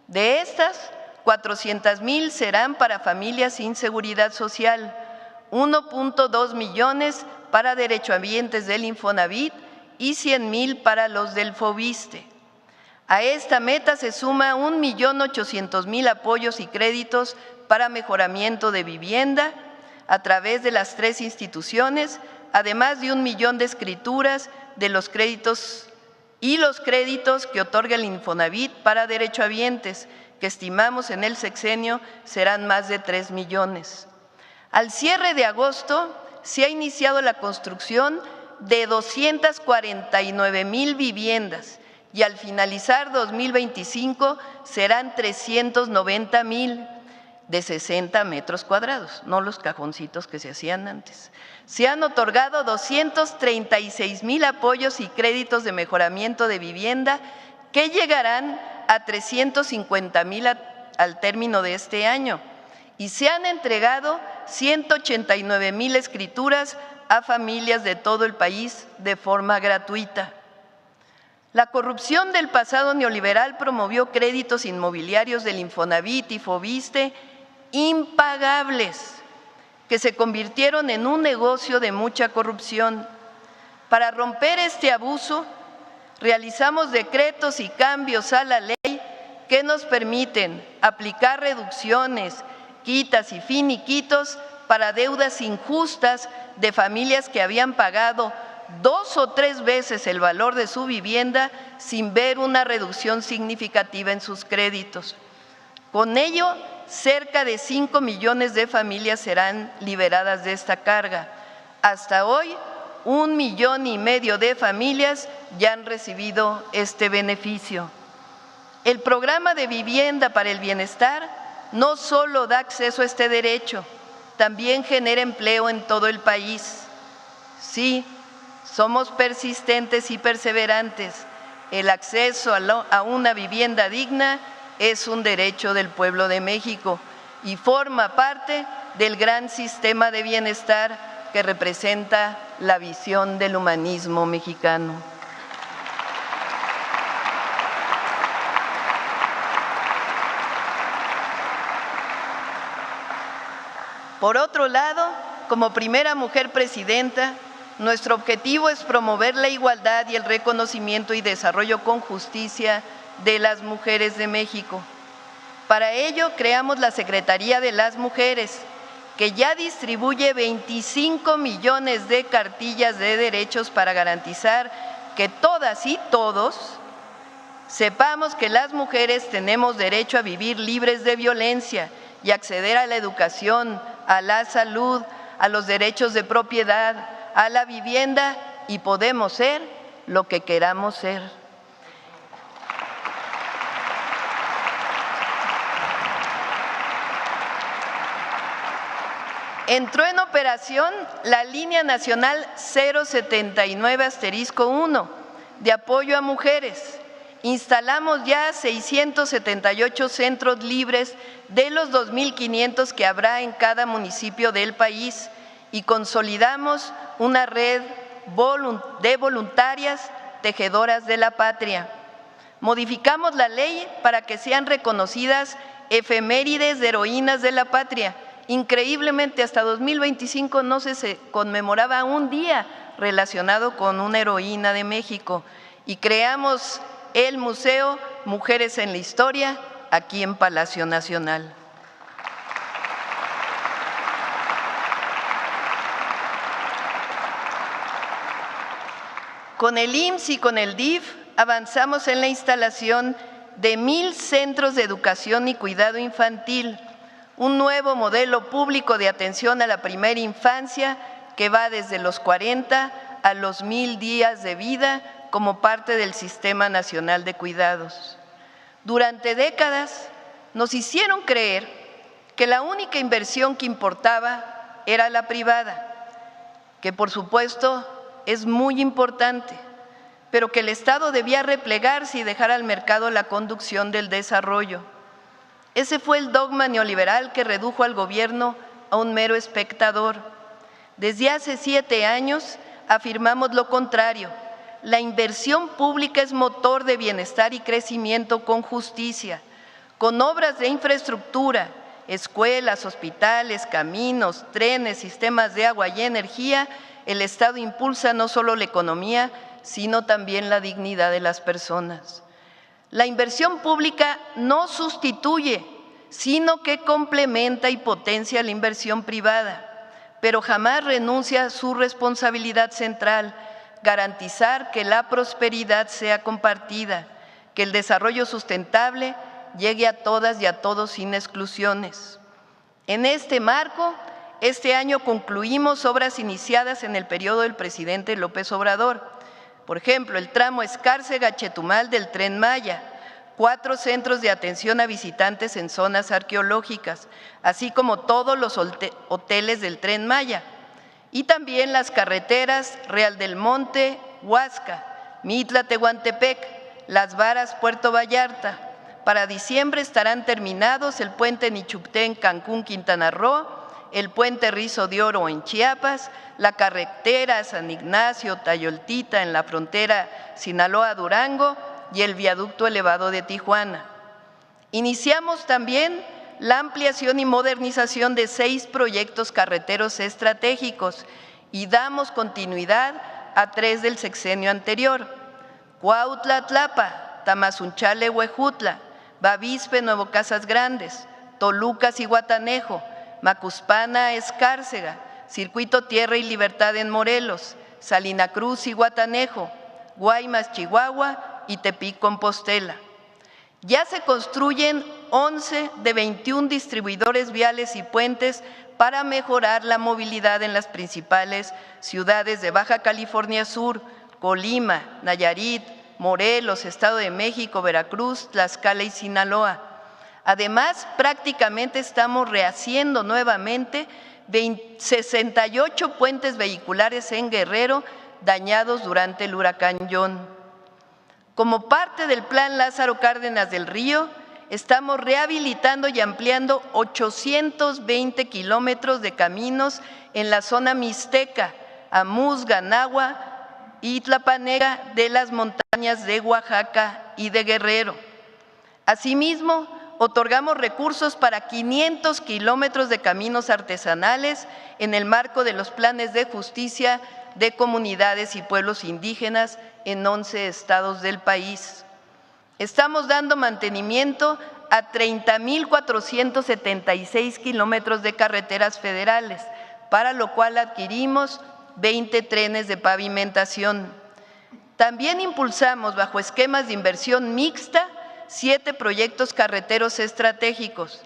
De estas, 400,000 serán para familias sin seguridad social, 1.2 millones para derechohabientes del Infonavit y 100,000 para los del Fobiste. A esta meta se suma 1.800.000 apoyos y créditos para mejoramiento de vivienda a través de las 3 instituciones, además de 1 millón de escrituras de los créditos y los créditos que otorga el Infonavit para derechohabientes, que estimamos en el sexenio serán más de 3 millones. Al cierre de agosto se ha iniciado la construcción de 249,000 viviendas y al finalizar 2025 serán 390,000 de 60 metros cuadrados, no los cajoncitos que se hacían antes. Se han otorgado 236,000 apoyos y créditos de mejoramiento de vivienda que llegarán a 350,000 al término de este año y se han entregado 189,000 escrituras a familias de todo el país de forma gratuita. La corrupción del pasado neoliberal promovió créditos inmobiliarios del Infonavit y Fobiste impagables, que se convirtieron en un negocio de mucha corrupción. Para romper este abuso, realizamos decretos y cambios a la ley que nos permiten aplicar reducciones, quitas y finiquitos para deudas injustas de familias que habían pagado 2 o 3 veces el valor de su vivienda sin ver una reducción significativa en sus créditos. Con ello, cerca de 5 millones de familias serán liberadas de esta carga. Hasta hoy, 1,5 millones de familias ya han recibido este beneficio. El programa de vivienda para el bienestar no solo da acceso a este derecho, también genera empleo en todo el país. Sí, somos persistentes y perseverantes. El acceso a una vivienda digna es un derecho del pueblo de México y forma parte del gran sistema de bienestar que representa la visión del humanismo mexicano. Por otro lado, como primera mujer presidenta, nuestro objetivo es promover la igualdad y el reconocimiento y desarrollo con justicia de las mujeres de México. Para ello, creamos la Secretaría de las Mujeres, que ya distribuye 25 millones de cartillas de derechos para garantizar que todas y todos sepamos que las mujeres tenemos derecho a vivir libres de violencia y acceder a la educación, a la salud, a los derechos de propiedad, a la vivienda y podemos ser lo que queramos ser. Entró en operación la Línea Nacional 079-1 de apoyo a mujeres. Instalamos ya 678 centros libres de los 2,500 que habrá en cada municipio del país y consolidamos una red de voluntarias tejedoras de la patria. Modificamos la ley para que sean reconocidas efemérides de heroínas de la patria. Increíblemente, hasta 2025 no se conmemoraba un día relacionado con una heroína de México y creamos el Museo Mujeres en la Historia aquí en Palacio Nacional. Con el IMSS y con el DIF avanzamos en la instalación de 1,000 centros de educación y cuidado infantil, un nuevo modelo público de atención a la primera infancia que va desde los 40 a los 1,000 días de vida como parte del Sistema Nacional de Cuidados. Durante décadas nos hicieron creer que la única inversión que importaba era la privada, que por supuesto es muy importante, pero que el Estado debía replegarse y dejar al mercado la conducción del desarrollo. Ese fue el dogma neoliberal que redujo al gobierno a un mero espectador. Desde hace 7 años afirmamos lo contrario. La inversión pública es motor de bienestar y crecimiento con justicia, con obras de infraestructura, escuelas, hospitales, caminos, trenes, sistemas de agua y energía. El Estado impulsa no solo la economía, sino también la dignidad de las personas. La inversión pública no sustituye, sino que complementa y potencia la inversión privada, pero jamás renuncia a su responsabilidad central, garantizar que la prosperidad sea compartida, que el desarrollo sustentable llegue a todas y a todos sin exclusiones. En este marco, este año concluimos obras iniciadas en el periodo del presidente López Obrador. Por ejemplo, el tramo Escárcega-Chetumal del Tren Maya, 4 centros de atención a visitantes en zonas arqueológicas, así como todos los hoteles del Tren Maya, y también las carreteras Real del Monte, Huasca, Mitla-Tehuantepec, Las Varas, Puerto Vallarta. Para diciembre estarán terminados el puente Nichupté en Cancún, Quintana Roo, el puente Rizo de Oro en Chiapas, la carretera San Ignacio, Tayoltita en la frontera Sinaloa-Durango y el viaducto elevado de Tijuana. Iniciamos también la ampliación y modernización de 6 proyectos carreteros estratégicos y damos continuidad a 3 del sexenio anterior. Cuautla, Tlapa, Tamazunchale, Huejutla, Bavispe, Nuevo Casas Grandes, Toluca, Zihuatanejo, Macuspana, Escárcega, Circuito Tierra y Libertad en Morelos, Salina Cruz, Zihuatanejo, Guaymas, Chihuahua y Tepic, Compostela. Ya se construyen 11 de 21 distribuidores viales y puentes para mejorar la movilidad en las principales ciudades de Baja California Sur, Colima, Nayarit, Morelos, Estado de México, Veracruz, Tlaxcala y Sinaloa. Además, prácticamente estamos rehaciendo nuevamente 68 puentes vehiculares en Guerrero dañados durante el huracán John. Como parte del Plan Lázaro Cárdenas del Río, estamos rehabilitando y ampliando 820 kilómetros de caminos en la zona mixteca, Amuzga, Nahua y Tlapanega de las montañas de Oaxaca y de Guerrero. Asimismo, otorgamos recursos para 500 kilómetros de caminos artesanales en el marco de los planes de justicia de comunidades y pueblos indígenas en 11 estados del país. Estamos dando mantenimiento a 30,476 kilómetros de carreteras federales, para lo cual adquirimos 20 trenes de pavimentación. También impulsamos, bajo esquemas de inversión mixta, 7 proyectos carreteros estratégicos: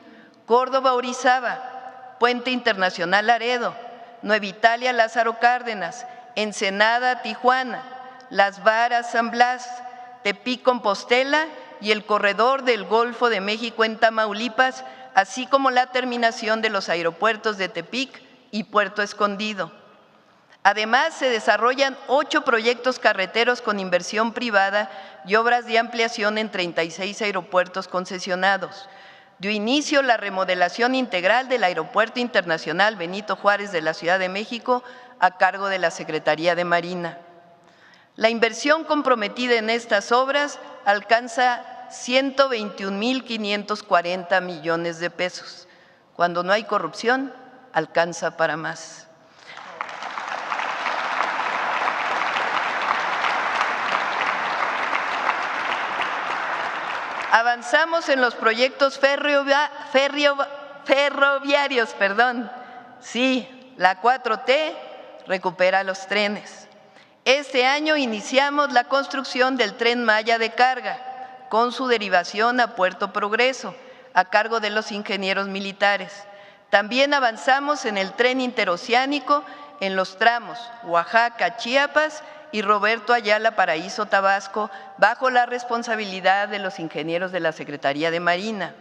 Córdoba-Orizaba, Puente Internacional Laredo, Nueva Italia, Lázaro Cárdenas, Ensenada, Tijuana, Las Varas, San Blas, Tepic, Compostela y el corredor del Golfo de México en Tamaulipas, así como la terminación de los aeropuertos de Tepic y Puerto Escondido. Además, se desarrollan 8 proyectos carreteros con inversión privada y obras de ampliación en 36 aeropuertos concesionados. Dio inicio la remodelación integral del Aeropuerto Internacional Benito Juárez de la Ciudad de México a cargo de la Secretaría de Marina. La inversión comprometida en estas obras alcanza 121,540 millones de pesos. Cuando no hay corrupción, alcanza para más. Avanzamos en los proyectos ferroviarios. Sí, la 4T recupera los trenes. Este año iniciamos la construcción del Tren Maya de carga, con su derivación a Puerto Progreso, a cargo de los ingenieros militares. También avanzamos en el Tren Interoceánico en los tramos Oaxaca, Chiapas y Roberto Ayala, Paraíso, Tabasco, bajo la responsabilidad de los ingenieros de la Secretaría de Marina.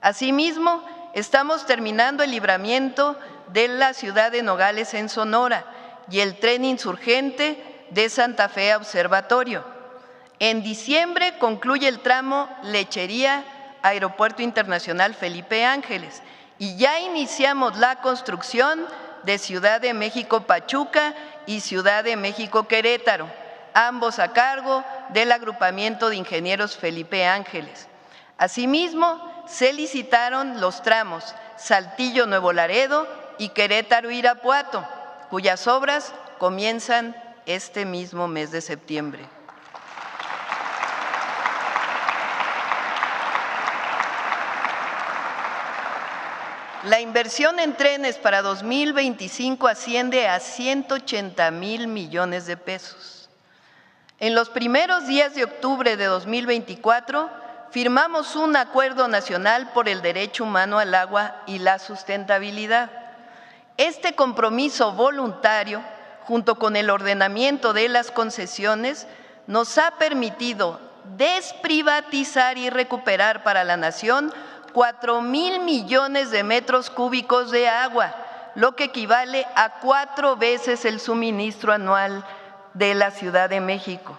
Asimismo, estamos terminando el libramiento de la ciudad de Nogales en Sonora y el Tren Insurgente de Santa Fe a Observatorio. En diciembre concluye el tramo Lechería, Aeropuerto Internacional Felipe Ángeles, y ya iniciamos la construcción de Ciudad de México-Pachuca y Ciudad de México-Querétaro, ambos a cargo del Agrupamiento de Ingenieros Felipe Ángeles. Asimismo, se licitaron los tramos Saltillo-Nuevo Laredo y Querétaro-Irapuato, cuyas obras comienzan este mismo mes de septiembre. La inversión en trenes para 2025 asciende a 180,000 millones de pesos. En los primeros días de octubre de 2024, firmamos un acuerdo nacional por el derecho humano al agua y la sustentabilidad. Este compromiso voluntario, junto con el ordenamiento de las concesiones, nos ha permitido desprivatizar y recuperar para la nación 4,000 millones de metros cúbicos de agua, lo que equivale a 4 veces el suministro anual de la Ciudad de México.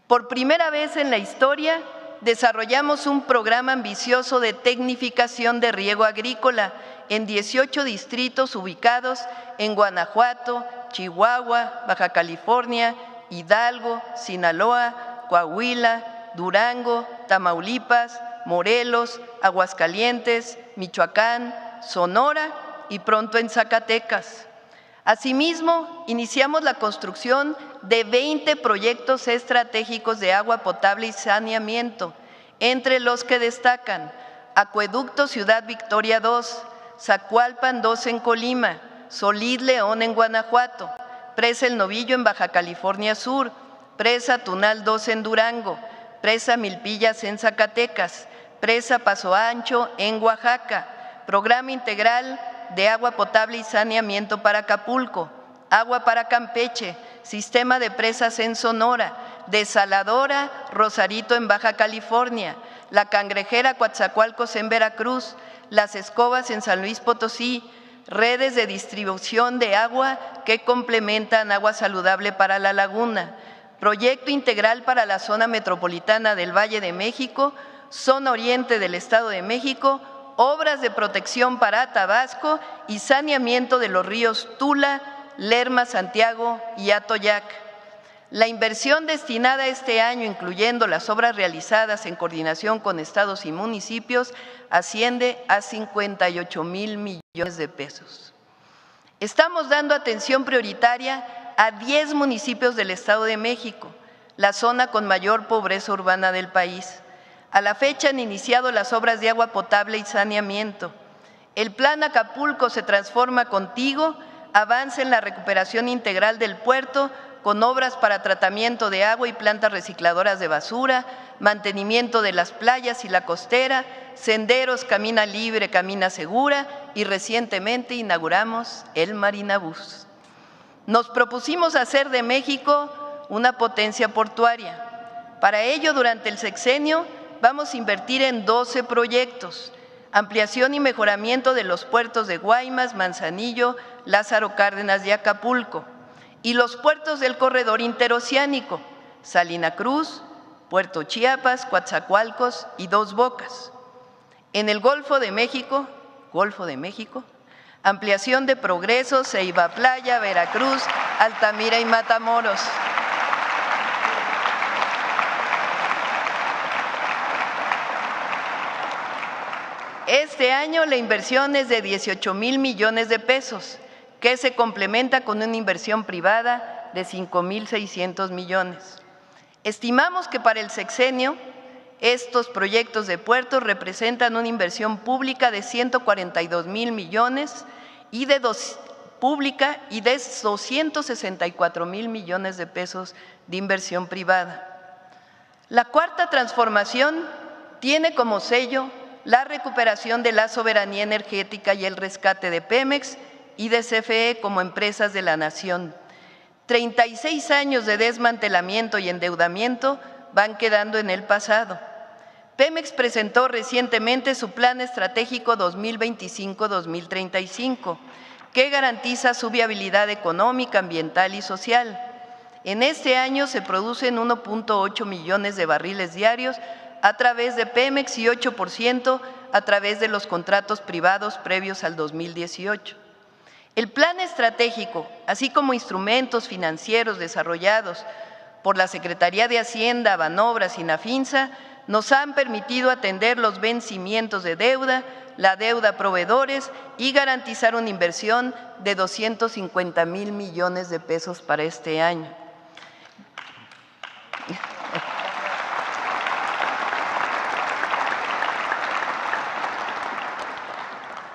Por primera vez en la historia, desarrollamos un programa ambicioso de tecnificación de riego agrícola en 18 distritos ubicados en Guanajuato, Chihuahua, Baja California, Hidalgo, Sinaloa, Coahuila, Durango, Tamaulipas, Morelos, Aguascalientes, Michoacán, Sonora y pronto en Zacatecas. Asimismo, iniciamos la construcción de 20 proyectos estratégicos de agua potable y saneamiento, entre los que destacan Acueducto Ciudad Victoria 2, Zacualpan 2 en Colima, Solís León en Guanajuato, Presa El Novillo en Baja California Sur, Presa Tunal 2 en Durango, Presa Milpillas en Zacatecas, Presa Paso Ancho en Oaxaca, Programa Integral de Agua Potable y Saneamiento para Acapulco, Agua para Campeche, Sistema de Presas en Sonora, Desaladora Rosarito en Baja California, La Cangrejera Coatzacoalcos en Veracruz, Las Escobas en San Luis Potosí, redes de distribución de agua que complementan agua saludable para la laguna, Proyecto Integral para la Zona Metropolitana del Valle de México, Zona Oriente del Estado de México, obras de protección para Tabasco y saneamiento de los ríos Tula, Lerma, Santiago y Atoyac. La inversión destinada este año, incluyendo las obras realizadas en coordinación con estados y municipios, asciende a 58,000 millones de pesos. Estamos dando atención prioritaria a 10 municipios del Estado de México, la zona con mayor pobreza urbana del país. A la fecha han iniciado las obras de agua potable y saneamiento. El Plan Acapulco se transforma contigo, avanza en la recuperación integral del puerto con obras para tratamiento de agua y plantas recicladoras de basura, mantenimiento de las playas y la costera, senderos Camina Libre, Camina Segura y recientemente inauguramos el Marinabús. Nos propusimos hacer de México una potencia portuaria. Para ello, durante el sexenio, vamos a invertir en 12 proyectos, ampliación y mejoramiento de los puertos de Guaymas, Manzanillo, Lázaro Cárdenas y Acapulco, y los puertos del corredor interoceánico, Salina Cruz, Puerto Chiapas, Coatzacoalcos y Dos Bocas. En el Golfo de México, ampliación de Progreso, Ceiba Playa, Veracruz, Altamira y Matamoros. Este año la inversión es de 18,000 millones de pesos, que se complementa con una inversión privada de 5,600 millones. Estimamos que para el sexenio estos proyectos de puertos representan una inversión pública de 142,000 millones y de 264,000 millones de pesos de inversión privada. La cuarta transformación tiene como sello la recuperación de la soberanía energética y el rescate de Pemex y de CFE como empresas de la nación. 36 años de desmantelamiento y endeudamiento van quedando en el pasado. Pemex presentó recientemente su Plan Estratégico 2025-2035, que garantiza su viabilidad económica, ambiental y social. En este año se producen 1,8 millones de barriles diarios a través de Pemex y 8% a través de los contratos privados previos al 2018. El plan estratégico, así como instrumentos financieros desarrollados por la Secretaría de Hacienda, Banobras y Nafinsa, nos han permitido atender los vencimientos de deuda, la deuda a proveedores y garantizar una inversión de 250,000 millones de pesos para este año.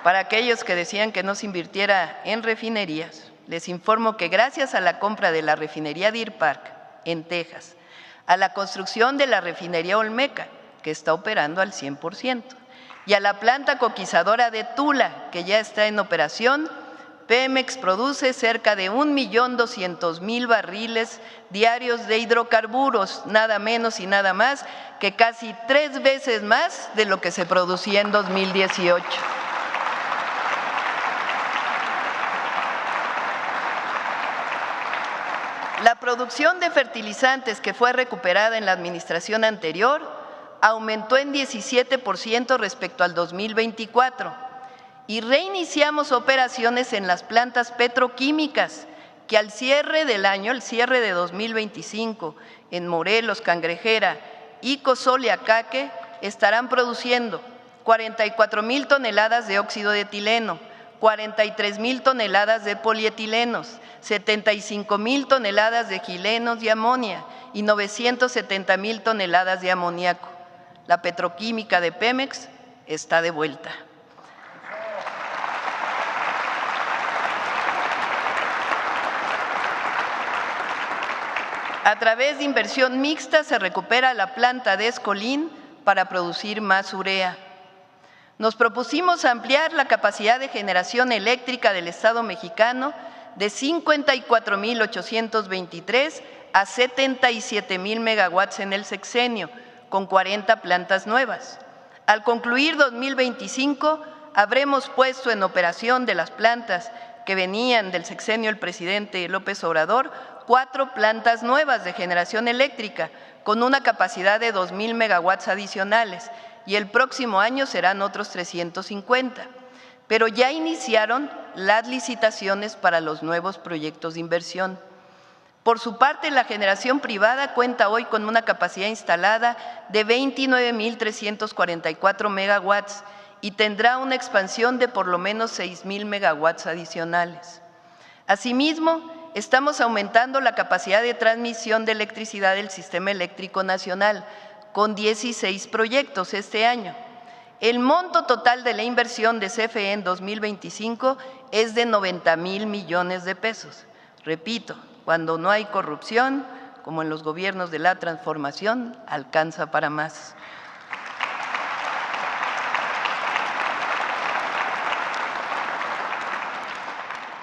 Para aquellos que decían que no se invirtiera en refinerías, les informo que gracias a la compra de la refinería Deer Park en Texas, a la construcción de la refinería Olmeca, que está operando al 100%, y a la planta coquizadora de Tula, que ya está en operación, Pemex produce cerca de 1,200,000 barriles diarios de hidrocarburos, nada menos y nada más que casi 3 veces más de lo que se producía en 2018. La producción de fertilizantes que fue recuperada en la administración anterior aumentó en 17% respecto al 2024 y reiniciamos operaciones en las plantas petroquímicas que al cierre del año, el cierre de 2025, en Morelos, Cangrejera y Cozoleacaque estarán produciendo 44,000 toneladas de óxido de etileno, 43,000 toneladas de polietilenos, 75,000 toneladas de xilenos y amonia y 970,000 toneladas de amoníaco. La petroquímica de Pemex está de vuelta. A través de inversión mixta se recupera la planta de Escolín para producir más urea. Nos propusimos ampliar la capacidad de generación eléctrica del Estado mexicano de 54,823 a 77,000 megawatts en el sexenio, con 40 plantas nuevas. Al concluir 2025, habremos puesto en operación de las plantas que venían del sexenio del presidente López Obrador, 4 plantas nuevas de generación eléctrica, con una capacidad de 2,000 megawatts adicionales, y el próximo año serán otros 350. Pero ya iniciaron las licitaciones para los nuevos proyectos de inversión. Por su parte, la generación privada cuenta hoy con una capacidad instalada de 29,344 megawatts y tendrá una expansión de por lo menos 6,000 megawatts adicionales. Asimismo, estamos aumentando la capacidad de transmisión de electricidad del Sistema Eléctrico Nacional con 16 proyectos este año. El monto total de la inversión de CFE en 2025 es de 90,000 millones de pesos. Repito, cuando no hay corrupción, como en los gobiernos de la transformación, alcanza para más.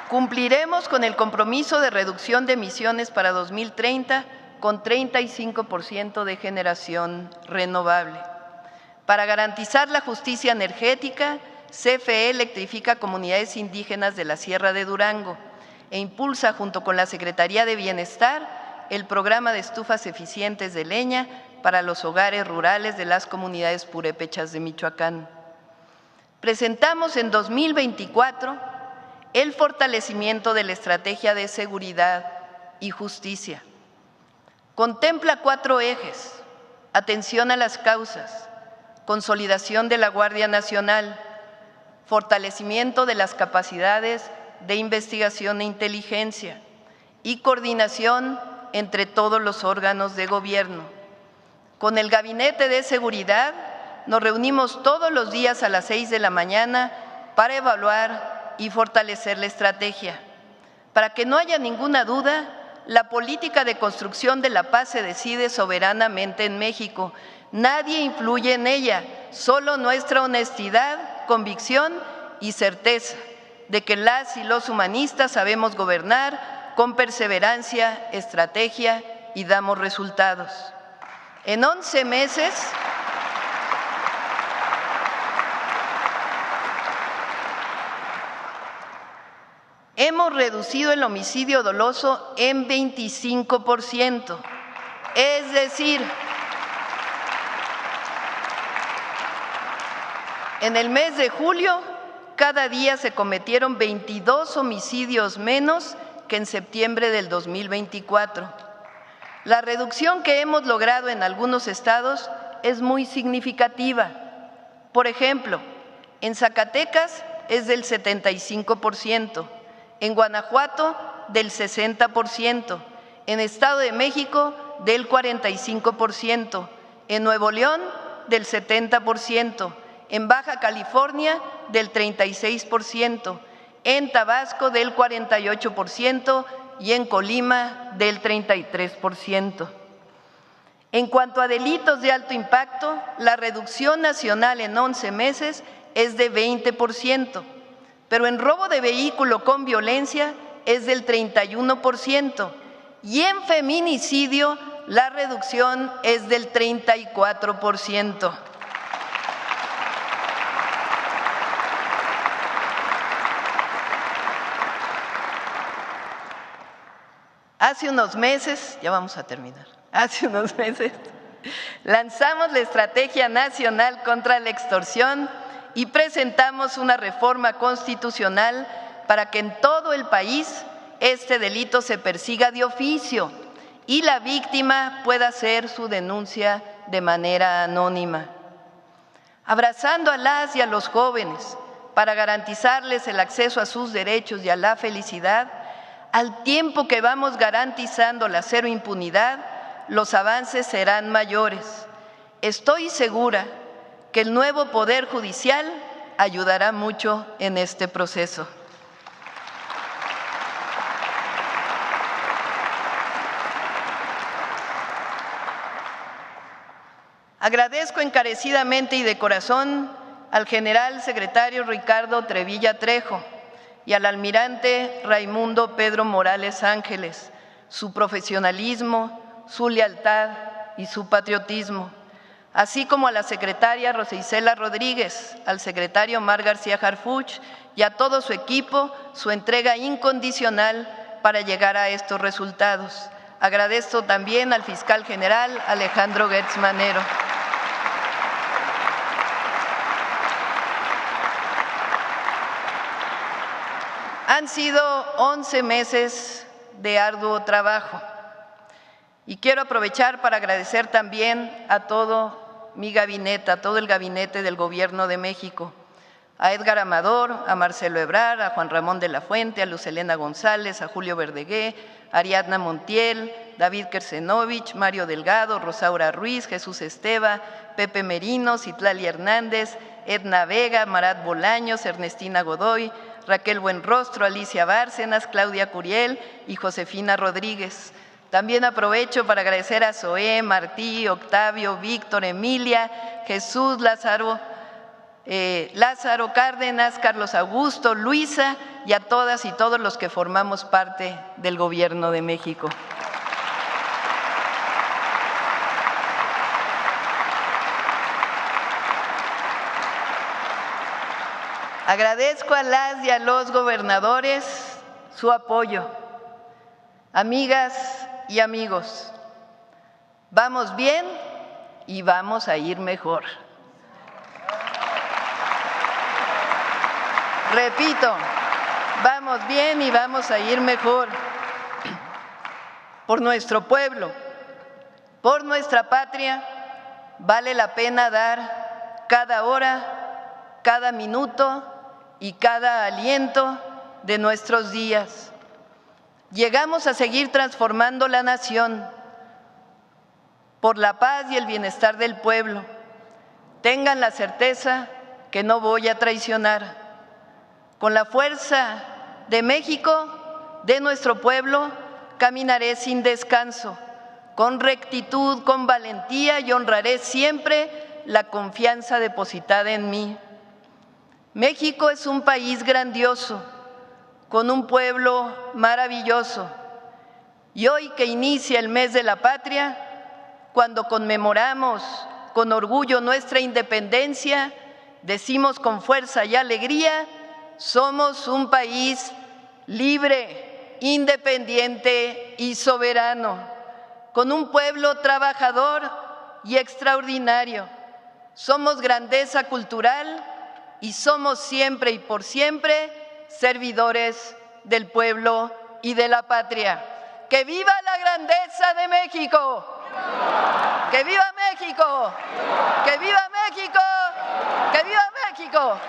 Cumpliremos con el compromiso de reducción de emisiones para 2030 con 35% de generación renovable. Para garantizar la justicia energética, CFE electrifica comunidades indígenas de la Sierra de Durango e impulsa junto con la Secretaría de Bienestar el programa de estufas eficientes de leña para los hogares rurales de las comunidades purépechas de Michoacán. Presentamos en 2024 el fortalecimiento de la estrategia de seguridad y justicia. Contempla 4 ejes: atención a las causas, consolidación de la Guardia Nacional, fortalecimiento de las capacidades de investigación e inteligencia y coordinación entre todos los órganos de gobierno. Con el Gabinete de Seguridad nos reunimos todos los días a las 6 de la mañana para evaluar y fortalecer la estrategia. Para que no haya ninguna duda, la política de construcción de la paz se decide soberanamente en México. Nadie influye en ella, solo nuestra honestidad, convicción y certeza de que las y los humanistas sabemos gobernar con perseverancia, estrategia y damos resultados. En 11 meses… hemos reducido el homicidio doloso en 25%, es decir, en el mes de julio, cada día se cometieron 22 homicidios menos que en septiembre del 2024. La reducción que hemos logrado en algunos estados es muy significativa. Por ejemplo, en Zacatecas es del 75%, en Guanajuato del 60%, en Estado de México del 45%, en Nuevo León del 70%, en Baja California del 36%, en Tabasco del 48% y en Colima del 33%. En cuanto a delitos de alto impacto, la reducción nacional en 11 meses es de 20%, pero en robo de vehículo con violencia es del 31% y en feminicidio la reducción es del 34%. Hace unos meses, ya vamos a terminar, lanzamos la Estrategia Nacional contra la Extorsión y presentamos una reforma constitucional para que en todo el país este delito se persiga de oficio y la víctima pueda hacer su denuncia de manera anónima. Abrazando a las y a los jóvenes, para garantizarles el acceso a sus derechos y a la felicidad, al tiempo que vamos garantizando la cero impunidad, los avances serán mayores. Estoy segura que el nuevo Poder Judicial ayudará mucho en este proceso. Agradezco encarecidamente y de corazón al general secretario Ricardo Trevilla Trejo y al almirante Raimundo Pedro Morales Ángeles, su profesionalismo, su lealtad y su patriotismo, así como a la secretaria Rosa Isela Rodríguez, al secretario Omar García Harfuch y a todo su equipo su entrega incondicional para llegar a estos resultados. Agradezco también al fiscal general Alejandro Gertz Manero. Han sido 11 meses de arduo trabajo y quiero aprovechar para agradecer también a todo mi gabinete, a todo el gabinete del Gobierno de México, a Edgar Amador, a Marcelo Ebrard, a Juan Ramón de la Fuente, a Luz Helena González, a Julio Verdegué, a Ariadna Montiel, David Kersenovich, Mario Delgado, Rosaura Ruiz, Jesús Esteva, Pepe Merino, Citlali Hernández, Edna Vega, Marat Bolaños, Ernestina Godoy, Raquel Buenrostro, Alicia Bárcenas, Claudia Curiel y Josefina Rodríguez. También aprovecho para agradecer a Zoé, Martí, Octavio, Víctor, Emilia, Jesús, Lázaro Cárdenas, Carlos Augusto, Luisa y a todas y todos los que formamos parte del Gobierno de México. Agradezco a las y a los gobernadores su apoyo. Amigas y amigos, vamos bien y vamos a ir mejor. Repito, vamos bien y vamos a ir mejor. Por nuestro pueblo, por nuestra patria, vale la pena dar cada hora, cada minuto y cada aliento de nuestros días. Llegamos a seguir transformando la nación por la paz y el bienestar del pueblo. Tengan la certeza que no voy a traicionar. Con la fuerza de México, de nuestro pueblo, caminaré sin descanso, con rectitud, con valentía y honraré siempre la confianza depositada en mí. México es un país grandioso, con un pueblo maravilloso. Y hoy que inicia el mes de la patria, cuando conmemoramos con orgullo nuestra independencia, decimos con fuerza y alegría: somos un país libre, independiente y soberano, con un pueblo trabajador y extraordinario. Somos grandeza cultural y somos siempre y por siempre servidores del pueblo y de la patria. ¡Que viva la grandeza de México! ¡Que viva México! ¡Que viva México! ¡Que viva México!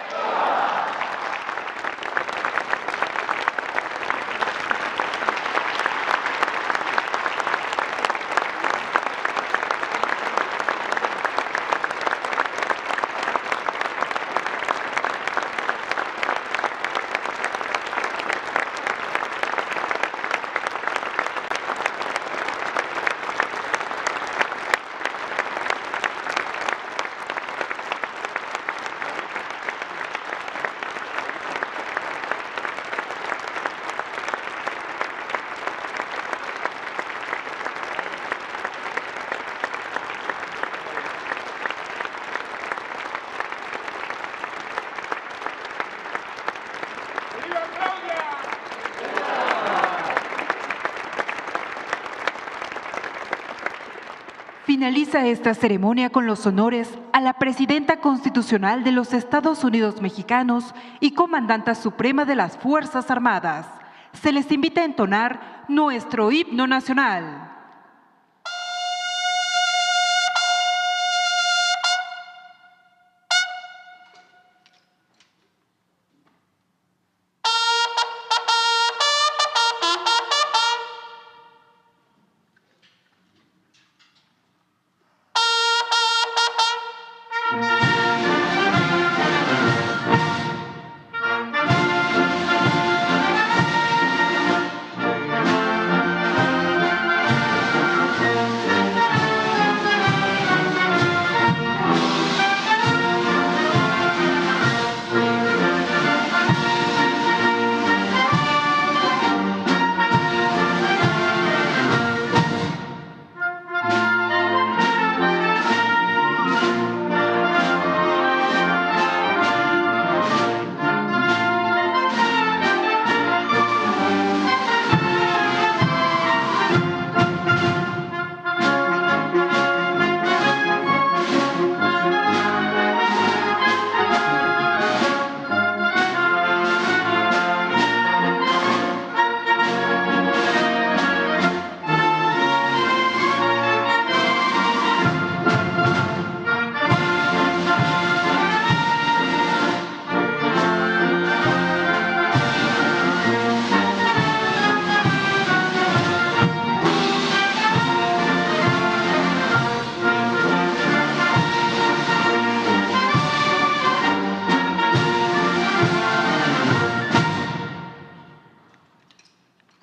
Finaliza esta ceremonia con los honores a la Presidenta Constitucional de los Estados Unidos Mexicanos y Comandanta Suprema de las Fuerzas Armadas. Se les invita a entonar nuestro himno nacional.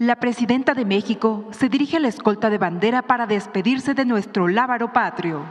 La presidenta de México se dirige a la escolta de bandera para despedirse de nuestro lábaro patrio.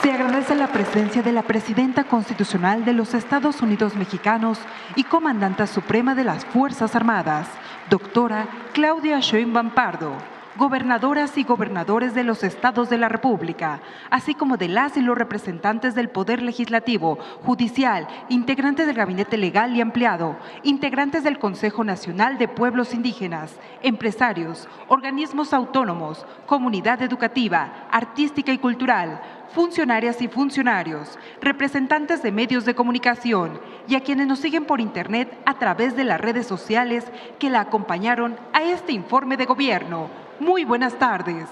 Se agradece la presencia de la Presidenta Constitucional de los Estados Unidos Mexicanos y Comandanta Suprema de las Fuerzas Armadas, doctora Claudia Sheinbaum Pardo, gobernadoras y gobernadores de los estados de la República, así como de las y los representantes del Poder Legislativo, Judicial, integrantes del Gabinete Legal y Ampliado, integrantes del Consejo Nacional de Pueblos Indígenas, empresarios, organismos autónomos, comunidad educativa, artística y cultural, funcionarias y funcionarios, representantes de medios de comunicación y a quienes nos siguen por Internet a través de las redes sociales que la acompañaron a este informe de gobierno. Muy buenas tardes.